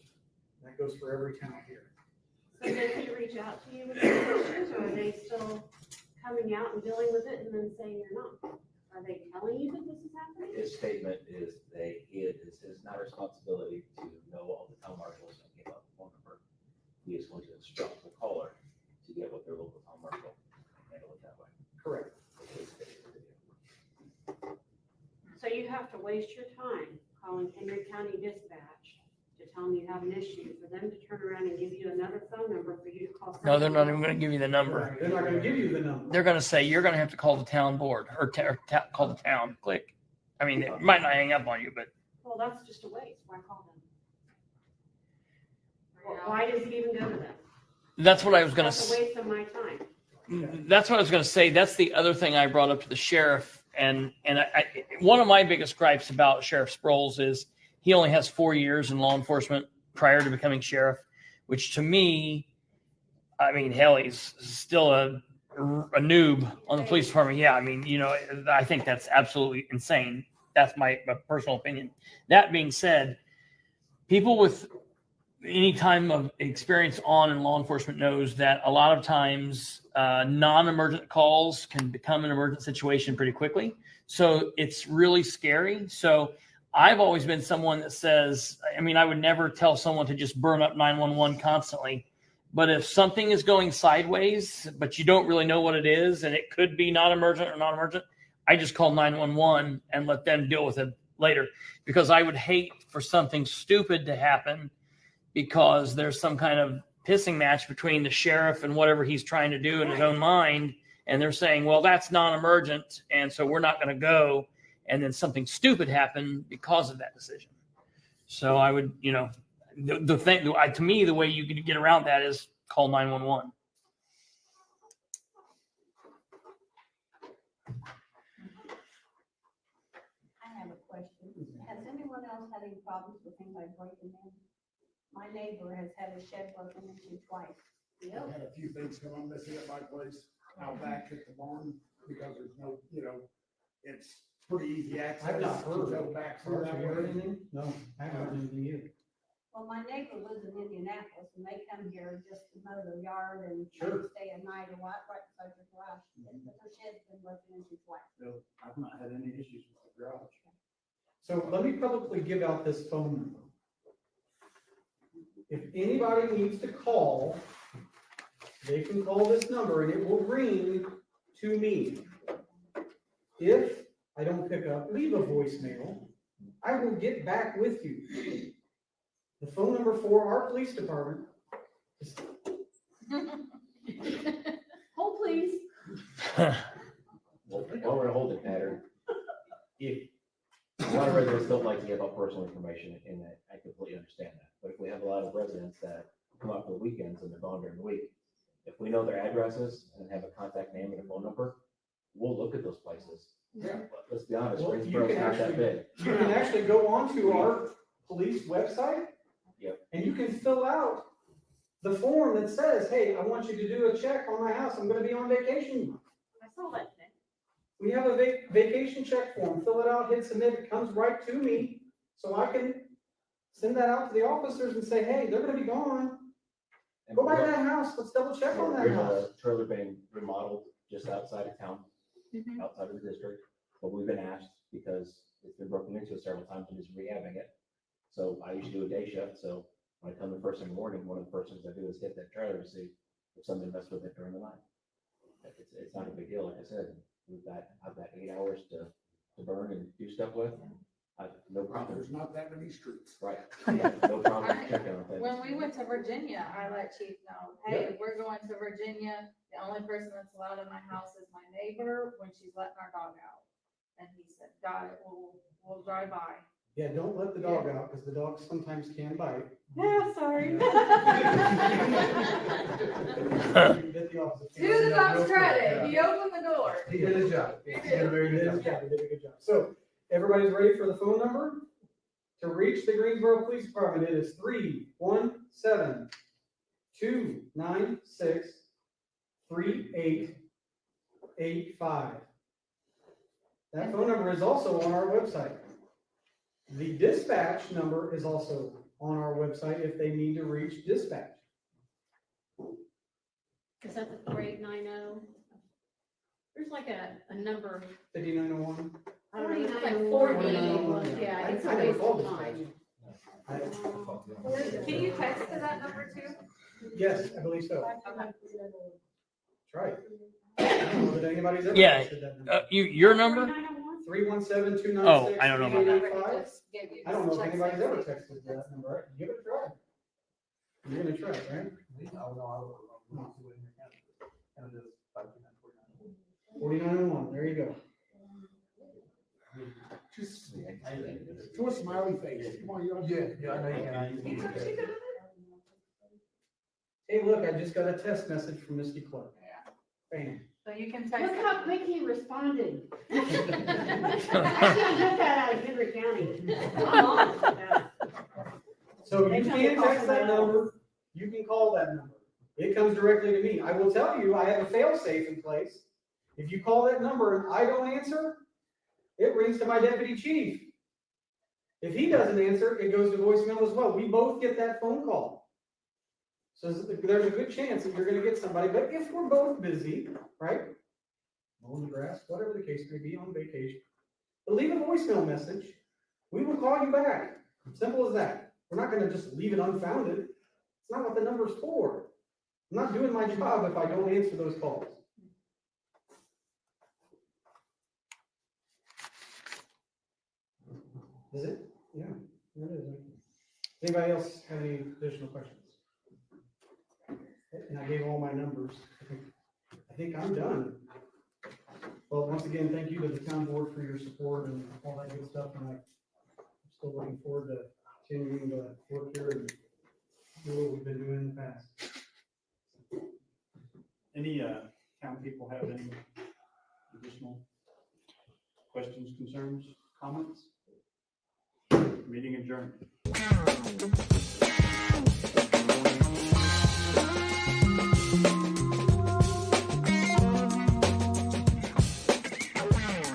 That goes for every town here. So did he reach out to you with these issues, or are they still coming out and dealing with it and then saying you're not? Are they telling you that this is happening? His statement is it is his not responsibility to know all the town marshals and give out the phone number. He is going to instruct the caller to get with their local town marshal and handle it that way. Correct. So you have to waste your time calling Henry County Dispatch to tell them you have an issue, for them to turn around and give you another phone number for you to call. No, they're not even going to give you the number. They're not going to give you the number. They're going to say, you're going to have to call the town board or call the town, click. I mean, it might not hang up on you, but Well, that's just a waste. Why call them? Why does he even go to them? that's what I was going That's a waste of my time. That's what I was going to say. That's the other thing I brought up to the sheriff. And one of my biggest gripes about Sheriff Sproles is he only has 4 years in law enforcement prior to becoming sheriff, which to me, I mean, hell, he's still a noob on the police department. Yeah, I mean, you know, I think that's absolutely insane. That's my personal opinion. That being said, people with any time of experience on in law enforcement knows that a lot of times non-emergent calls can become an emergent situation pretty quickly. So it's really scary. So I've always been someone that says, I mean, I would never tell someone to just burn up 911 constantly. But if something is going sideways, but you don't really know what it is, and it could be not emergent or non-emergent, I just call 911 and let them deal with it later. Because I would hate for something stupid to happen because there's some kind of pissing match between the sheriff and whatever he's trying to do in his own mind. And they're saying, well, that's non-emergent, and so we're not going to go. And then something stupid happened because of that decision. So I would, you know, the thing, to me, the way you can get around that is call 911. I have a question. Has anyone else had any problems with things like breaking in? My neighbor has had his shed broken into twice. I've had a few things come on missing at my place out back at the barn because there's no, you know, it's pretty easy access. I've not heard to of go back it. through that way. Anything? No, I haven't heard anything either. Well, my neighbor lives in Indianapolis and they come here just to mow their yard and Sure. stay at night or what, right beside your garage. But her shed's been broken into twice. No, I've not had any issues with the garage. So let me publicly give out this phone number. If anybody needs to call, they can call this number and it will ring to me. If I don't pick up, leave a voicemail. I will get back with you. The phone number for our police department is Hold please. Well, while we're holding pattern, if a lot of residents don't like to give up personal information, and I completely understand that. But if we have a lot of residents that come out for the weekends and they're gone during the week, if we know their addresses and have a contact name and a phone number, we'll look at those places. Yeah. But let's be honest, Well, you Greensboro's can not that actually- big. You can actually go onto our police website. Yep. And you can fill out the form that says, hey, I want you to do a check on my house. I'm gonna be on vacation. I saw that today. We have a vacation check form. Fill it out, hit submit. It comes right to me. So I can send that out to the officers and say, hey, they're gonna be gone. And Go by that house. Let's double check on that There's house. a trailer being remodeled just outside of town, Mhm. outside of the district, but we've been asked because it's been broken into several times and is rehabbing it. So I usually do a day shift, so when I come in first thing in the morning, one of the first things I do is hit that trailer to see if somebody messed with it during the night. It's not a big deal, like I said, I've got 8 hours to burn and do stuff with. No problem. There's not that many streets. Right. No problem checking on things. When we went to Virginia, I let Chief know, hey, we're going to Virginia. The only person that's allowed in my house is my neighbor when she's letting our dog out. And he said, got it, we'll drive by. Yeah, don't let the dog out because the dogs sometimes can bite. Yeah, sorry. Get the officer. To the dog's credit, he opened the door. He did his job. He He did. did a very good job. He did a good job. So everybody's ready for the phone number? To reach the Greensboro Police Department, it is 317-296-3885. That phone number is also on our website. The dispatch number is also on our website if they need to reach dispatch. Is that the 4890? There's like a number, 5901. I don't know, it's like 4901. 40, yeah, it's I a never waste called of dispatch. time. Can you text to that number too? Yes, I believe so. That's right. I don't know that anybody's ever Yeah. texted that number. Your number? 317-296-3885. Oh, I don't know about that. I don't know if anybody's ever texted that number, right? Give it a try. You're gonna try it, right? 4901, there you go. Just do a smiley face. Come on, you. Yeah, I know you can. Hey, look, I just got a text message from Misty Clark. Bam. So you can text. Look how quick he responded. I can't get that out of Henry County. So you can text that number, you can call that number. It comes directly to me. I will tell you, I have a fail safe in place. If you call that number and I don't answer, it rings to my deputy chief. If he doesn't answer, it goes to voicemail as well. We both get that phone call. So there's a good chance that you're gonna get somebody, but if we're both busy, right? Mowing the grass, whatever the case may be, on vacation. But leave a voicemail message. We will call you back. Simple as that. We're not gonna just leave it unfounded. It's not what the number's for. I'm not doing my job if I don't answer those calls. Is it? Yeah, it is. Anybody else have any additional questions? And I gave all my numbers. I think I'm done. Well, once again, thank you to the town board for your support and all that good stuff. And I'm still looking forward to continuing to work here and do what we've been doing in the past. Any town people have any additional questions, concerns, comments? Meeting adjourned.